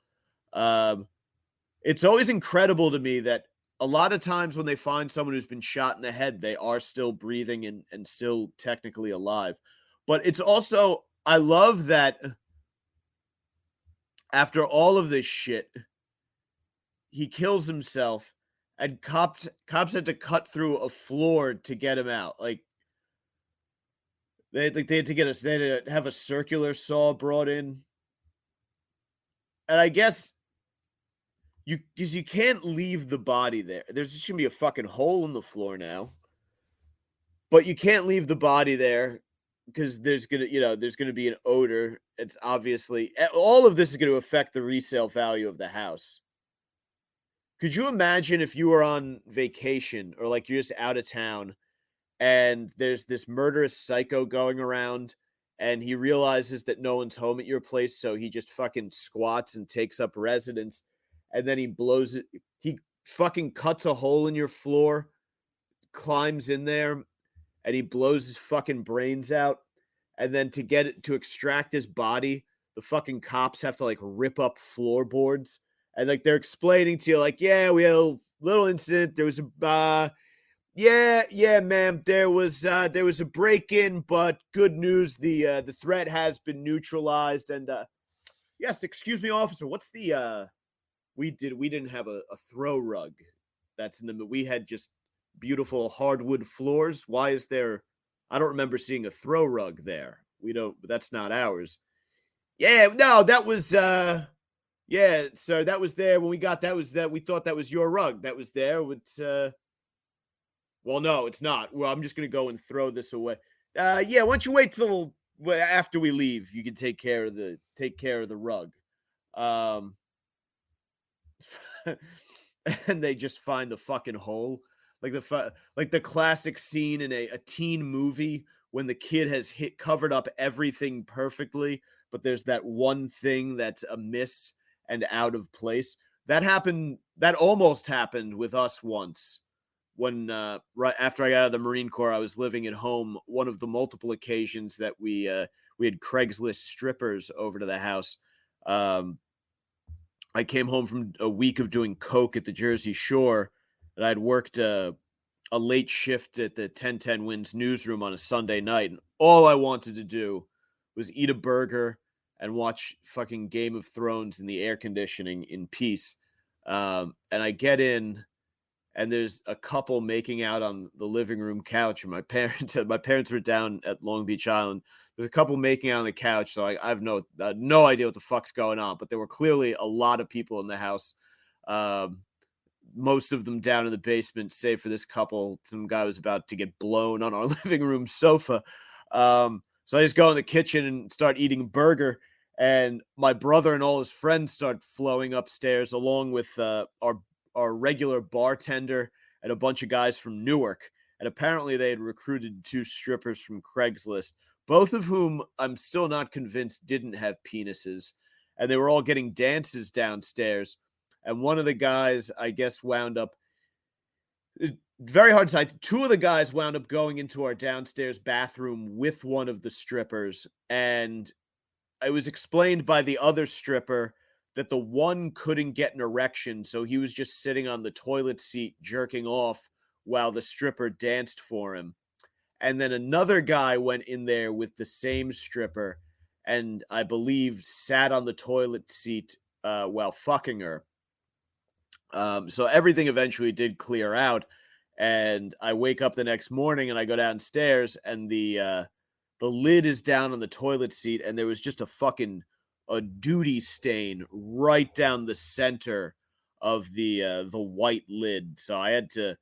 It's always incredible to me that a lot of times when they find someone who's been shot in the head, they are still breathing and still technically alive. But it's also, I love that after all of this shit, he kills himself and cops had to cut through a floor to get him out. Like, they had to have a circular saw brought in. And I guess because you can't leave the body there. There's just gonna be a fucking hole in the floor now. But you can't leave the body there because there's gonna be an odor. It's obviously all of this is gonna affect the resale value of the house. Could you imagine if you were on vacation or like you're just out of town and there's this murderous psycho going around and he realizes that no one's home at your place, so he just fucking squats and takes up residence, and then he blows it. He fucking cuts a hole in your floor, climbs in there, and he blows his fucking brains out. And then to extract his body, the fucking cops have to like rip up floorboards. And like they're explaining to you, like, yeah, we had a little incident. There was a yeah, ma'am. There was a break-in, but good news, the threat has been neutralized. And Yes, excuse me, officer. What's the we didn't have a throw rug. That's in the we had just beautiful hardwood floors. Why is there I don't remember seeing a throw rug there. We don't that's not ours. Yeah, no, that was yeah, sir, that was there when we got that we thought that was your rug. That was there with well, no, it's not. Well, I'm just gonna go and throw this away. Yeah, why don't you wait till after we leave? You can take care of the rug. Um, and they just find the fucking hole, like like the classic scene in a teen movie when the kid has covered up everything perfectly, but there's that one thing that's amiss and out of place. That happened. That almost happened with us once when right after I got out of the Marine Corps, I was living at home. One of the multiple occasions that we had Craigslist strippers over to the house. Um, I came home from a week of doing coke at the Jersey Shore, and I'd worked a late shift at the 1010 Wins newsroom on a Sunday night, and all I wanted to do was eat a burger and watch fucking Game of Thrones in the air conditioning in peace. And I get in, and there's a couple making out on the living room couch. And my parents were down at Long Beach Island. There's a couple making out on the couch, so I have no idea what the fuck's going on. But there were clearly a lot of people in the house. Most of them down in the basement, save for this couple. Some guy was about to get blown on our living room sofa. So I just go in the kitchen and start eating a burger. And my brother and all his friends start flowing upstairs, along with our regular bartender and a bunch of guys from Newark. And apparently they had recruited 2 strippers from Craigslist, both of whom I'm still not convinced didn't have penises. And they were all getting dances downstairs. And one of the guys, I guess, wound up very hard to say. 2 of the guys wound up going into our downstairs bathroom with one of the strippers. And it was explained by the other stripper that the one couldn't get an erection, so he was just sitting on the toilet seat jerking off while the stripper danced for him. And then another guy went in there with the same stripper and I believe sat on the toilet seat while fucking her. So everything eventually did clear out, and I wake up the next morning and I go downstairs, and the lid is down on the toilet seat, and there was just a duty stain right down the center of the white lid. So I had to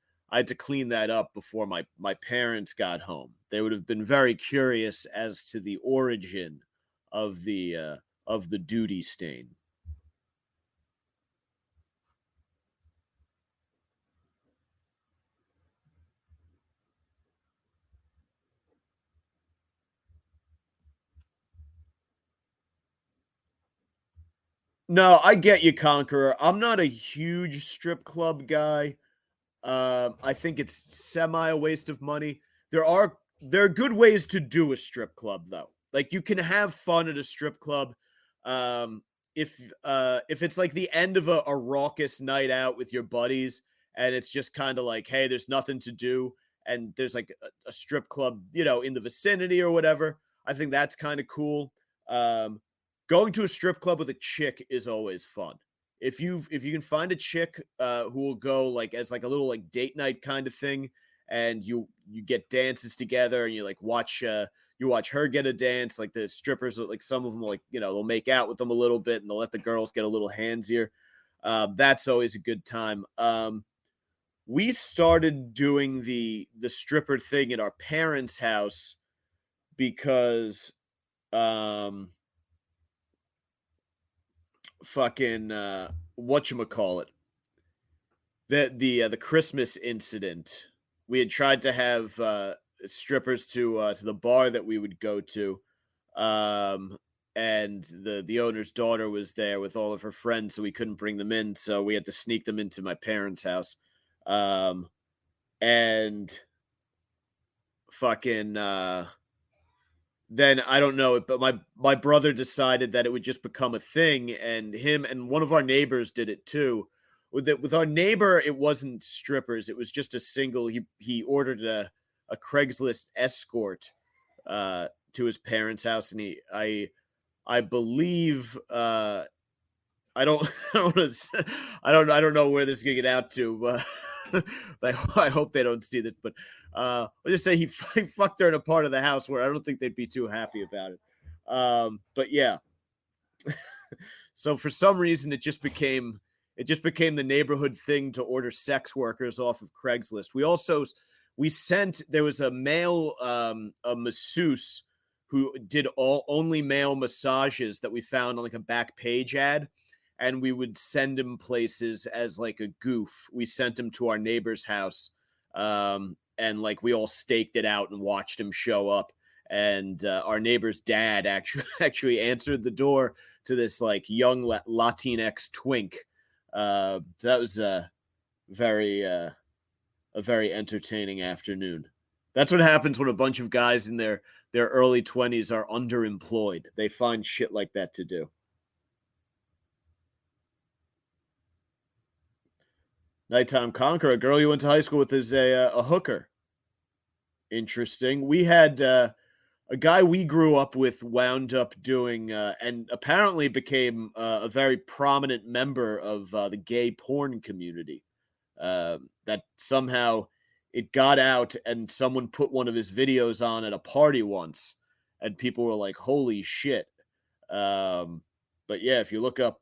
clean that up before my parents got home. They would have been very curious as to the origin of the duty stain. No, I get you, Conqueror. I'm not a huge strip club guy. I think it's semi a waste of money. There are good ways to do a strip club though. Like you can have fun at a strip club. Um, if it's like the end of a raucous night out with your buddies, and it's just kind of like, hey, there's nothing to do, and there's like a strip club, in the vicinity or whatever. I think that's kind of cool. Um, Going to a strip club with a chick is always fun. If you can find a chick who will go like as like a little like date night kind of thing, and you get dances together, and you watch her get a dance, like the strippers, like some of them like they'll make out with them a little bit and they'll let the girls get a little handsier. That's always a good time. We started doing the stripper thing at our parents' house because um fucking whatchamacallit, the Christmas incident. We had tried to have strippers to the bar that we would go to, um and the owner's daughter was there with all of her friends, so we couldn't bring them in, so we had to sneak them into my parents' house. And fucking then I don't know, but my brother decided that it would just become a thing, and him and one of our neighbors did it too. With our neighbor, it wasn't strippers; it was just a single. He ordered a Craigslist escort to his parents' house, and I believe I don't I don't know where this is gonna get out to, but I hope they don't see this. But I'll just say he fucked her in a part of the house where I don't think they'd be too happy about it. But yeah, so for some reason it just became the neighborhood thing to order sex workers off of Craigslist. We sent there was a male a masseuse who did only male massages that we found on like a back page ad, and we would send him places as like a goof. We sent him to our neighbor's house, and like we all staked it out and watched him show up. And our neighbor's dad actually answered the door to this like young Latinx twink. So that was a very entertaining afternoon. That's what happens when a bunch of guys in their early 20s are underemployed. They find shit like that to do. Nighttime Conqueror, a girl you went to high school with, is a hooker. Interesting. We had a guy we grew up with wound up doing and apparently became a very prominent member of the gay porn community. That somehow it got out and someone put one of his videos on at a party once, and people were like, "Holy shit!" But yeah, if you look up,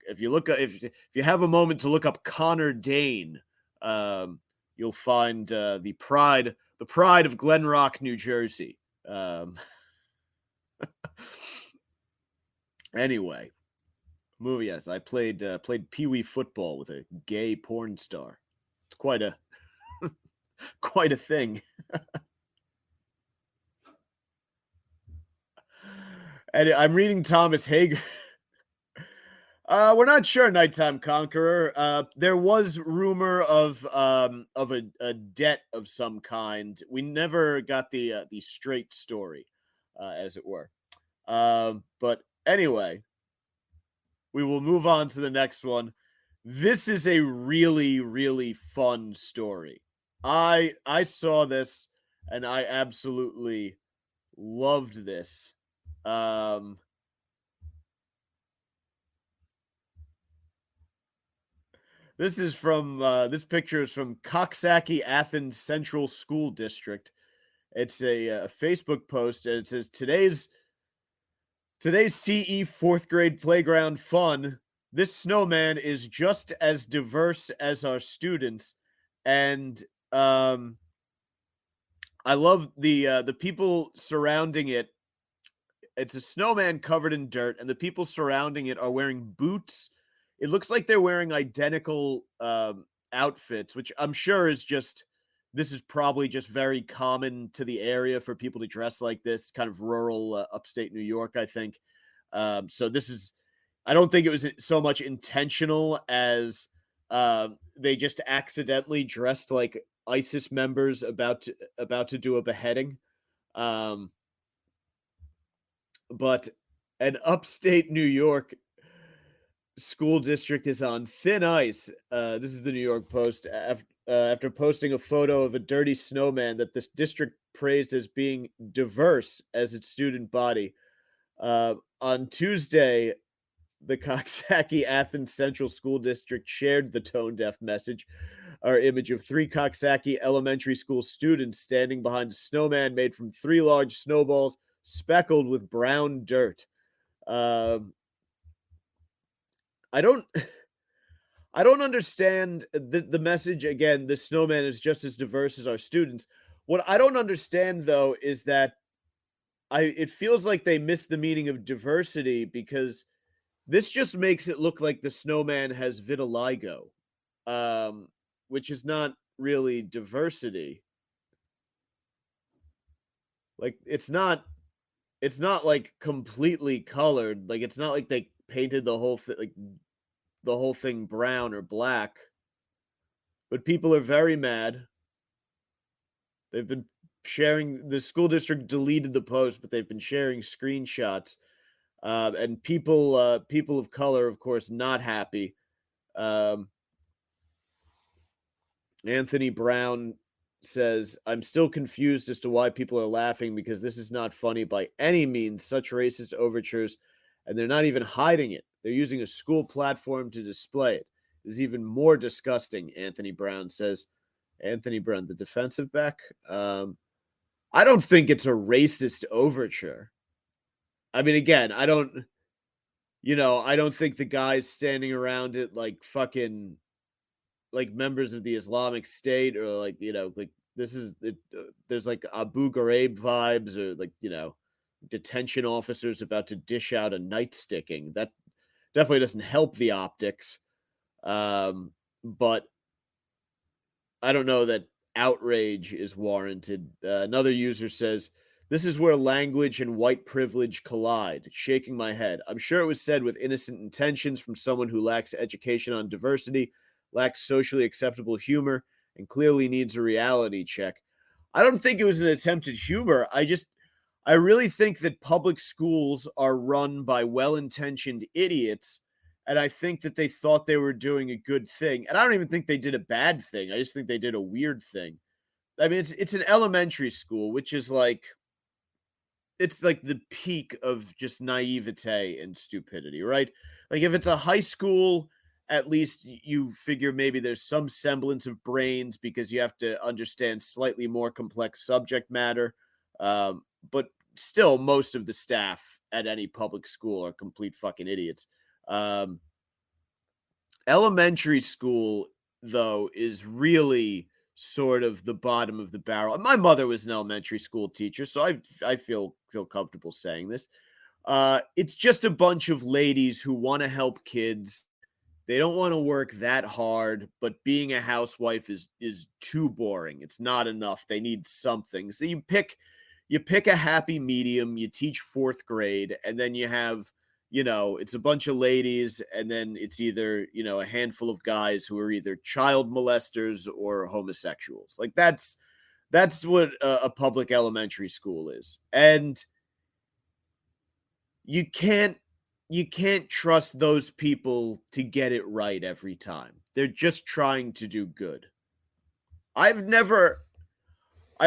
if you have a moment to look up Connor Dane, you'll find the pride of Glen Rock, New Jersey. Anyway, movie. Yes, I played Pee-wee football with a gay porn star. It's quite a quite a thing. And I'm reading Thomas Hager. We're not sure, Nighttime Conqueror. There was rumor of a debt of some kind. We never got the straight story, as it were. But anyway, we will move on to the next one. This is a really, really fun story. I saw this and I absolutely loved this. This is from this picture is from Coxsackie Athens Central School District. It's a Facebook post, and it says today's CE fourth grade playground fun. This snowman is just as diverse as our students, and I love the people surrounding it. It's a snowman covered in dirt, and the people surrounding it are wearing boots. It looks like they're wearing identical outfits, which I'm sure is just this is probably just very common to the area for people to dress like this, kind of rural upstate New York, I think. So this is, I don't think it was so much intentional as they just accidentally dressed like ISIS members about to do a beheading. But an upstate New York school district is on thin ice. This is the New York Post. After posting a photo of a dirty snowman that this district praised as being diverse as its student body. On Tuesday, the Coxsackie Athens Central School District shared the tone-deaf message or image of three Coxsackie elementary school students standing behind a snowman made from three large snowballs speckled with brown dirt. I don't understand the message. Again, the snowman is just as diverse as our students. What I don't understand though is that it feels like they missed the meaning of diversity, because this just makes it look like the snowman has vitiligo, which is not really diversity. Like it's not like completely colored. Like it's not like they painted the whole thing brown or black. But people are very mad. They've been sharing, the school district deleted the post, but they've been sharing screenshots. And people of color, of course, not happy. Anthony Brown says, I'm still confused as to why people are laughing, because this is not funny by any means. Such racist overtures and they're not even hiding it. They're using a school platform to display it. It is even more disgusting, Anthony Brown says. Anthony Brown, the defensive back. I don't think it's a racist overture. I mean, again, I don't think the guys standing around it like fucking like members of the Islamic State or like, like this is it, there's like Abu Ghraib vibes or like, detention officers about to dish out a nightsticking. That definitely doesn't help the optics. But I don't know that outrage is warranted. Another user says, "This is where language and white privilege collide." Shaking my head. I'm sure it was said with innocent intentions from someone who lacks education on diversity, lacks socially acceptable humor, and clearly needs a reality check. I don't think it was an attempt at humor. I really think that public schools are run by well-intentioned idiots, and I think that they thought they were doing a good thing. And I don't even think they did a bad thing. I just think they did a weird thing. I mean, it's an elementary school, which is like it's like the peak of just naivete and stupidity, right? Like if it's a high school, at least you figure maybe there's some semblance of brains because you have to understand slightly more complex subject matter. But still, most of the staff at any public school are complete fucking idiots. Um, Elementary school, though, is really sort of the bottom of the barrel. My mother was an elementary school teacher, so I feel comfortable saying this. It's just a bunch of ladies who want to help kids. They don't want to work that hard, but being a housewife is too boring. It's not enough. They need something. So you pick a happy medium, you teach fourth grade, and then you have, it's a bunch of ladies, and then it's either, a handful of guys who are either child molesters or homosexuals. Like that's what a public elementary school is. And you can't trust those people to get it right every time. They're just trying to do good. I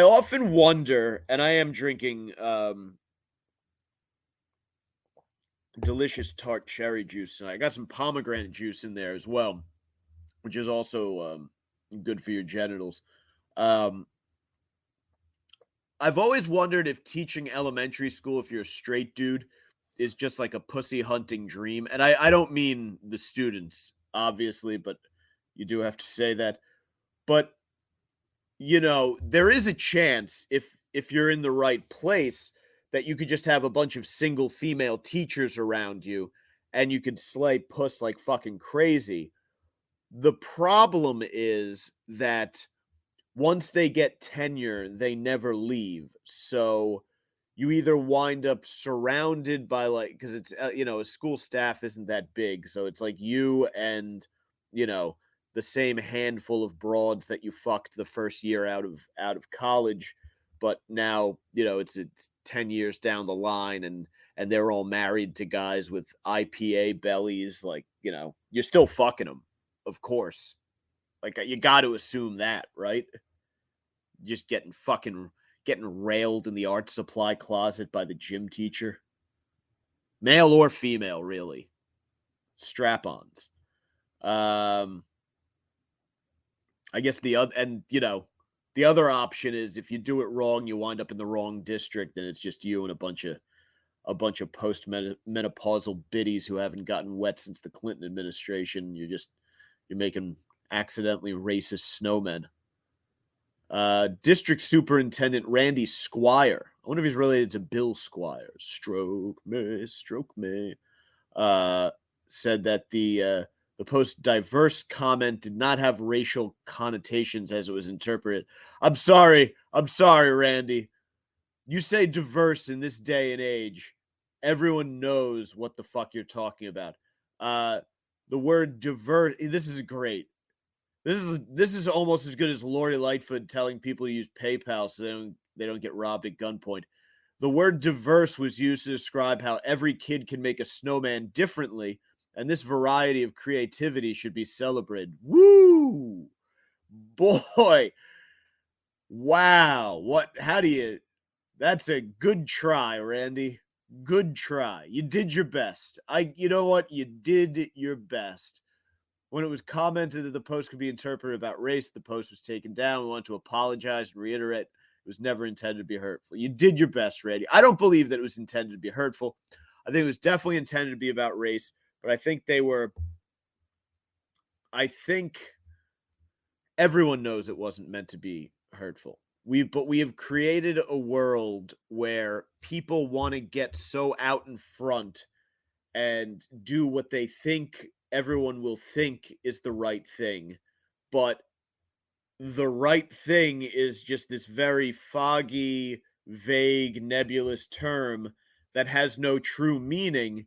often wonder, and I am drinking delicious tart cherry juice, and I got some pomegranate juice in there as well, which is also good for your genitals. I've always wondered if teaching elementary school, if you're a straight dude, is just like a pussy hunting dream. And I don't mean the students, obviously, but you do have to say that. But there is a chance if you're in the right place that you could just have a bunch of single female teachers around you and you could slay puss like fucking crazy. The problem is that once they get tenure, they never leave. So you either wind up surrounded by because it's, a school staff isn't that big. So it's like you and, the same handful of broads that you fucked the first year out of college. But now, it's 10 years down the line and they're all married to guys with IPA bellies. Like, you're still fucking them, of course. Like, you got to assume that, right? Just getting railed in the art supply closet by the gym teacher. Male or female, really. Strap-ons. I guess the other option is if you do it wrong, you wind up in the wrong district, and it's just you and a bunch of post-menopausal biddies who haven't gotten wet since the Clinton administration. You're making accidentally racist snowmen. District Superintendent Randy Squire. I wonder if he's related to Bill Squire. Stroke me. Said that the post's diverse comment did not have racial connotations as it was interpreted. I'm sorry, Randy. You say diverse in this day and age, everyone knows what the fuck you're talking about. The word diverse, this is great. This is almost as good as Lori Lightfoot telling people to use PayPal so they don't get robbed at gunpoint. The word diverse was used to describe how every kid can make a snowman differently, and this variety of creativity should be celebrated. Woo! Boy. Wow. That's a good try, Randy. Good try. You did your best. You know what? You did your best. When it was commented that the post could be interpreted about race, the post was taken down. We want to apologize and reiterate it was never intended to be hurtful. You did your best, Randy. I don't believe that it was intended to be hurtful. I think it was definitely intended to be about race, but I think everyone knows it wasn't meant to be hurtful. But we have created a world where people want to get so out in front and do what they think everyone will think is the right thing. But the right thing is just this very foggy, vague, nebulous term that has no true meaning,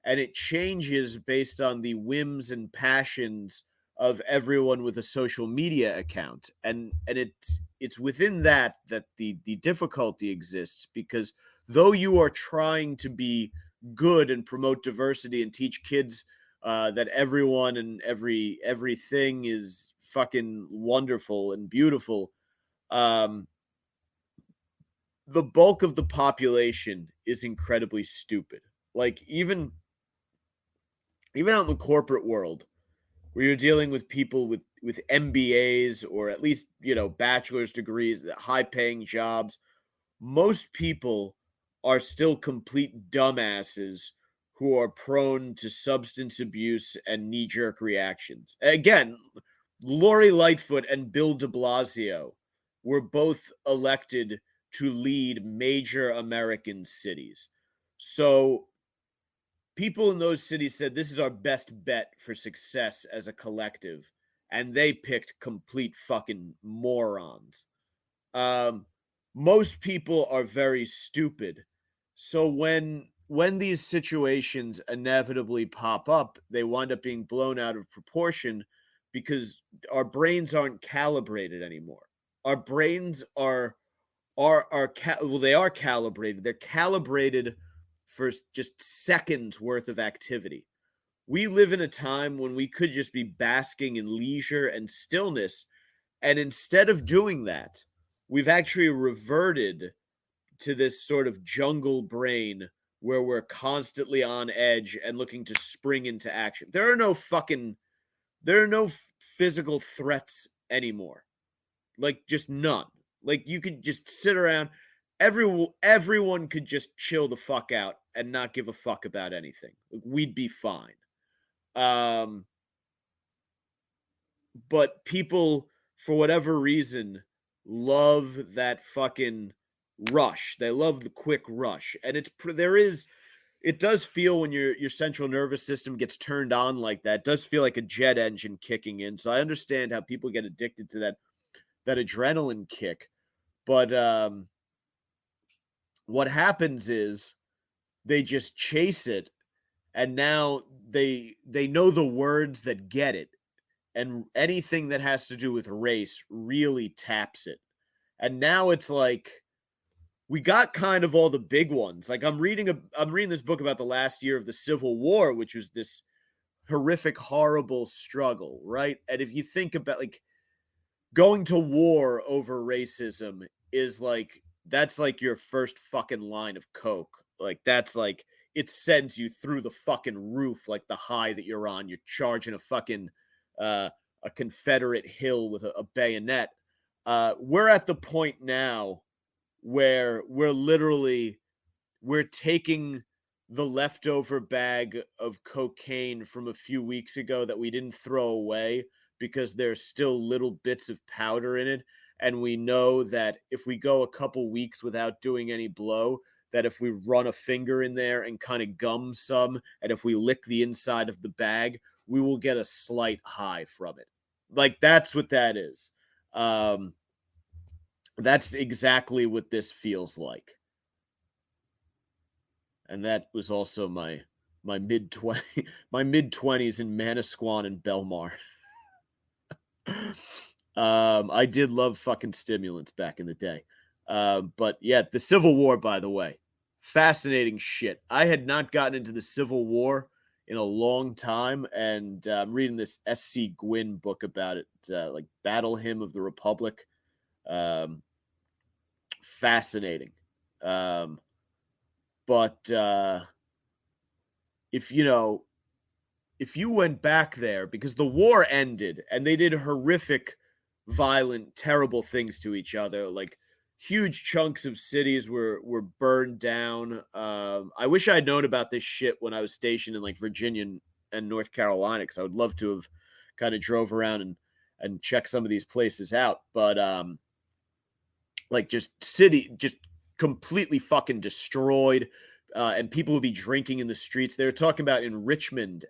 and it changes based on the whims and passions of everyone with a social media account. And it's within that the difficulty exists, because though you are trying to be good and promote diversity and teach kids that everyone and everything is fucking wonderful and beautiful, the bulk of the population is incredibly stupid. Like even out in the corporate world, where you're dealing with people with MBAs, or at least, bachelor's degrees, high paying jobs, most people are still complete dumbasses who are prone to substance abuse and knee-jerk reactions. Again, Lori Lightfoot and Bill de Blasio were both elected to lead major American cities. So people in those cities said, this is our best bet for success as a collective, and they picked complete fucking morons. Most people are very stupid. So when these situations inevitably pop up, they wind up being blown out of proportion because our brains aren't calibrated anymore. Our brains they are calibrated. They're calibrated for just seconds worth of activity. We live in a time when we could just be basking in leisure and stillness, and instead of doing that, we've actually reverted to this sort of jungle brain where we're constantly on edge and looking to spring into action. There are no physical threats anymore. Like, just none. Like, you could just sit around. Everyone could just chill the fuck out and not give a fuck about anything. Like, we'd be fine. But people, for whatever reason, love that fucking rush. They love the quick rush, and it does feel, when your central nervous system gets turned on like that, it does feel like a jet engine kicking in. So I understand how people get addicted to that adrenaline kick. But what happens is they just chase it, and now they know the words that get it, and anything that has to do with race really taps it. And now it's like we got kind of all the big ones. Like I'm reading this book about the last year of the Civil War, which was this horrific, horrible struggle, right? And if you think about, like, going to war over racism is like, that's like your first fucking line of coke. Like, that's like, it sends you through the fucking roof, like the high that you're on. You're charging a fucking a Confederate hill with a bayonet. We're at the point now where we're taking the leftover bag of cocaine from a few weeks ago that we didn't throw away because there's still little bits of powder in it. And we know that if we go a couple weeks without doing any blow, that if we run a finger in there and kind of gum some, and if we lick the inside of the bag, we will get a slight high from it. Like, that's what that is. That's exactly what this feels like. And that was also my mid-20s in Manasquan and Belmar. I did love fucking stimulants back in the day. But yeah, the Civil War, by the way, fascinating shit. I had not gotten into the Civil War in a long time, and I'm reading this S.C. Gwynn book about it, like Battle Hymn of the Republic. Fascinating. But if you went back there, because the war ended and they did horrific, violent, terrible things to each other, like huge chunks of cities were burned down. I wish I'd known about this shit when I was stationed in like Virginia and North Carolina, because I would love to have kind of drove around and checked some of these places out. But like just completely fucking destroyed. And people would be drinking in the streets. They were talking about in Richmond,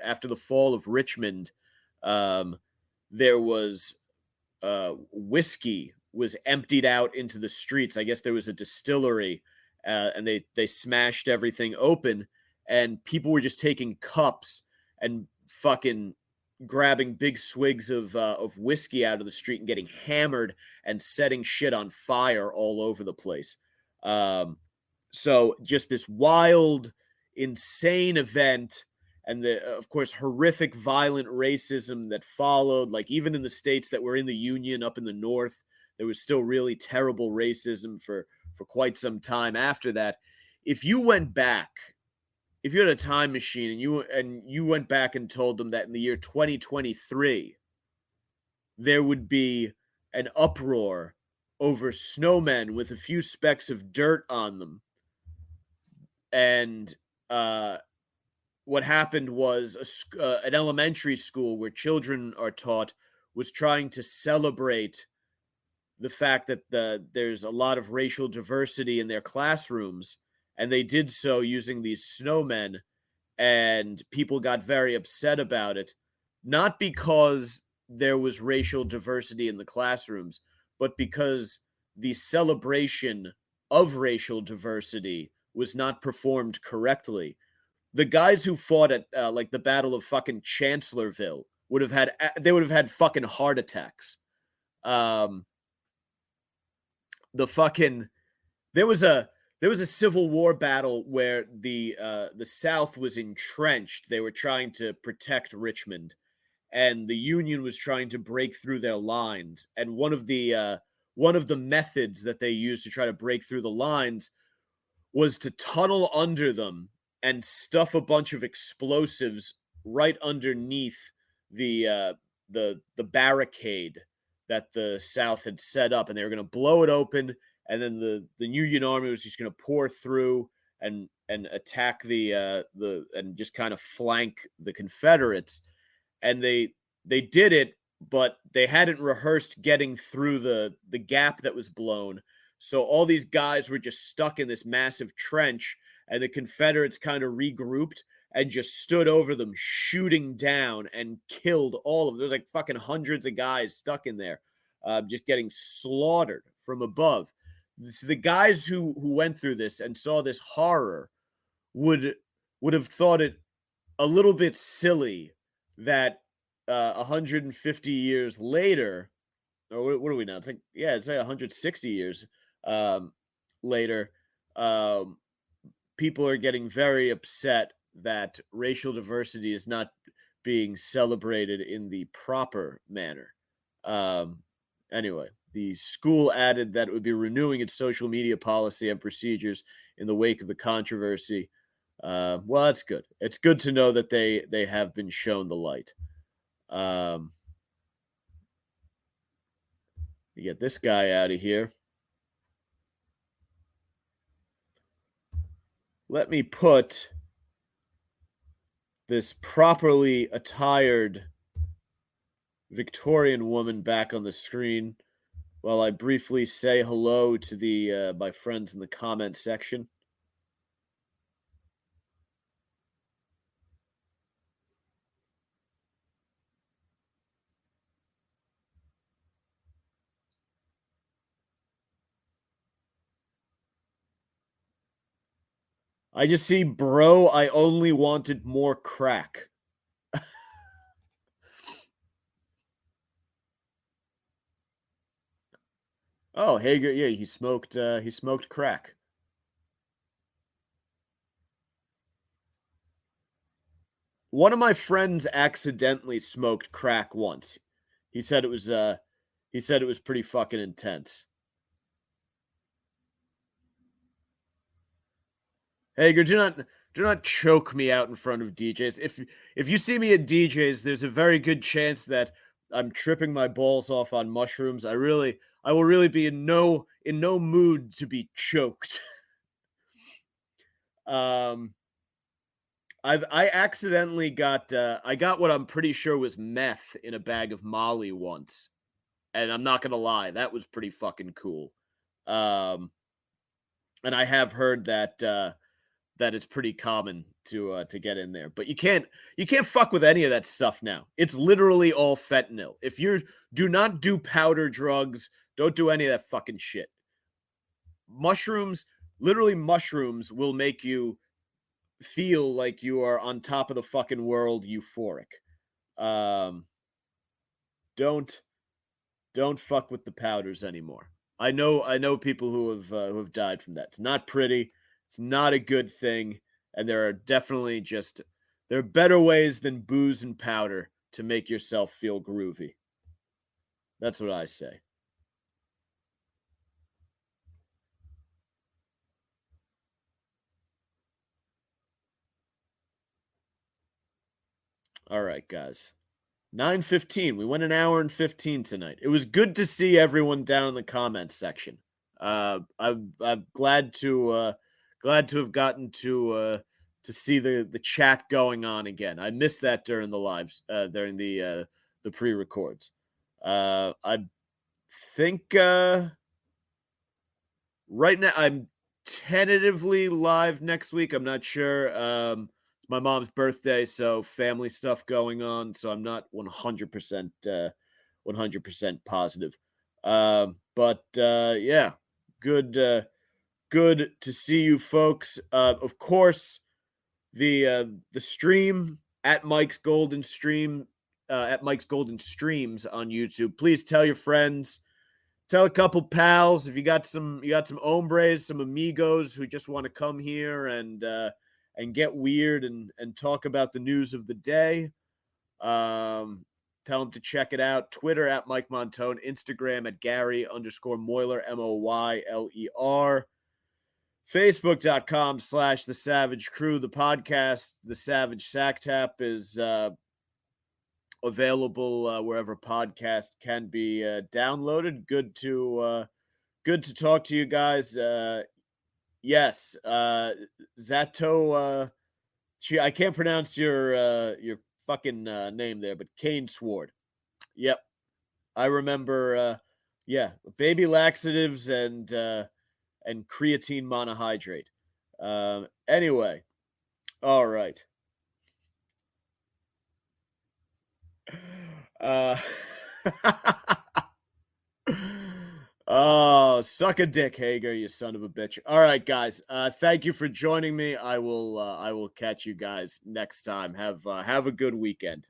after the fall of Richmond, there was whiskey was emptied out into the streets. I guess there was a distillery, and they smashed everything open, and people were just taking cups and fucking grabbing big swigs of whiskey out of the street and getting hammered and setting shit on fire all over the place. So just this wild, insane event, and of course, horrific, violent racism that followed. Like even in the states that were in the Union, up in the North, there was still really terrible racism for quite some time after that. If you went back, if you had a time machine and you went back and told them that in the year 2023 there would be an uproar over snowmen with a few specks of dirt on them, and what happened was an elementary school where children are taught was trying to celebrate the fact that there's a lot of racial diversity in their classrooms, and they did so using these snowmen, and people got very upset about it, not because there was racial diversity in the classrooms, but because the celebration of racial diversity was not performed correctly. The guys who fought at like the Battle of fucking Chancellorsville would have had fucking heart attacks. The fucking there was a Civil War battle where the South was entrenched. They were trying to protect Richmond, and the Union was trying to break through their lines. And one of the methods that they used to try to break through the lines was to tunnel under them and stuff a bunch of explosives right underneath the barricade that the South had set up, and they were going to blow it open, and then the Union Army was just going to pour through and attack the and just kind of flank the Confederates. And they did it, but they hadn't rehearsed getting through the gap that was blown. So all these guys were just stuck in this massive trench, and the Confederates kind of regrouped and just stood over them, shooting down, and killed all of them. There's like fucking hundreds of guys stuck in there, just getting slaughtered from above. So the guys who went through this and saw this horror would have thought it a little bit silly that 150 years later, or what are we now? It's like 160 years later, people are getting very upset that racial diversity is not being celebrated in the proper manner. Anyway, the school added that it would be renewing its social media policy and procedures in the wake of the controversy. Well, that's good. It's good to know that they have been shown the light. You get this guy out of here. Let me put this properly attired Victorian woman back on the screen while I briefly say hello to the my friends in the comment section. I just see, bro, I only wanted more crack. Oh, Hager, yeah, he smoked crack. One of my friends accidentally smoked crack once. He said it was pretty fucking intense. Hager, do not choke me out in front of DJs. If you see me at DJs, there's a very good chance that I'm tripping my balls off on mushrooms. I will really be in no mood to be choked. I accidentally got I got what I'm pretty sure was meth in a bag of Molly once, and I'm not gonna lie, that was pretty fucking cool. And I have heard that that it's pretty common to get in there, but you can't fuck with any of that stuff now. It's literally all fentanyl. If you do not do powder drugs, don't do any of that fucking shit. Mushrooms, literally mushrooms, will make you feel like you are on top of the fucking world, euphoric. Don't fuck with the powders anymore. I know people who have died from that. It's not pretty. It's not a good thing, and there are definitely there are better ways than booze and powder to make yourself feel groovy. That's what I say. All right, guys. 9:15. We went an hour and 15 tonight. It was good to see everyone down in the comments section. I'm glad to have gotten to see the chat going on again. I missed that during the lives, during the pre-records. I think right now I'm tentatively live next week. I'm not sure. It's my mom's birthday, so family stuff going on. So I'm not 100% positive. But yeah, good to see you folks. Of course, the stream at Mike's Golden Stream at Mike's Golden Streams on YouTube. Please tell your friends. Tell a couple pals if you got some hombres, some amigos who just want to come here and get weird and talk about the news of the day. Tell them to check it out. Twitter at Mike Montone, Instagram at Gary_Moyler, MOYLER, Facebook.com/The Savage Crew. The podcast, The Savage Sack Tap, is available wherever podcast can be downloaded. Good to talk to you guys. Yes, Zato. I can't pronounce your fucking name there, but Kane Sword. Yep, I remember. Yeah, baby laxatives and creatine monohydrate. Anyway, all right. Oh, suck a dick, Hager, you son of a bitch. All right, guys. Thank you for joining me. I will catch you guys next time. Have a good weekend.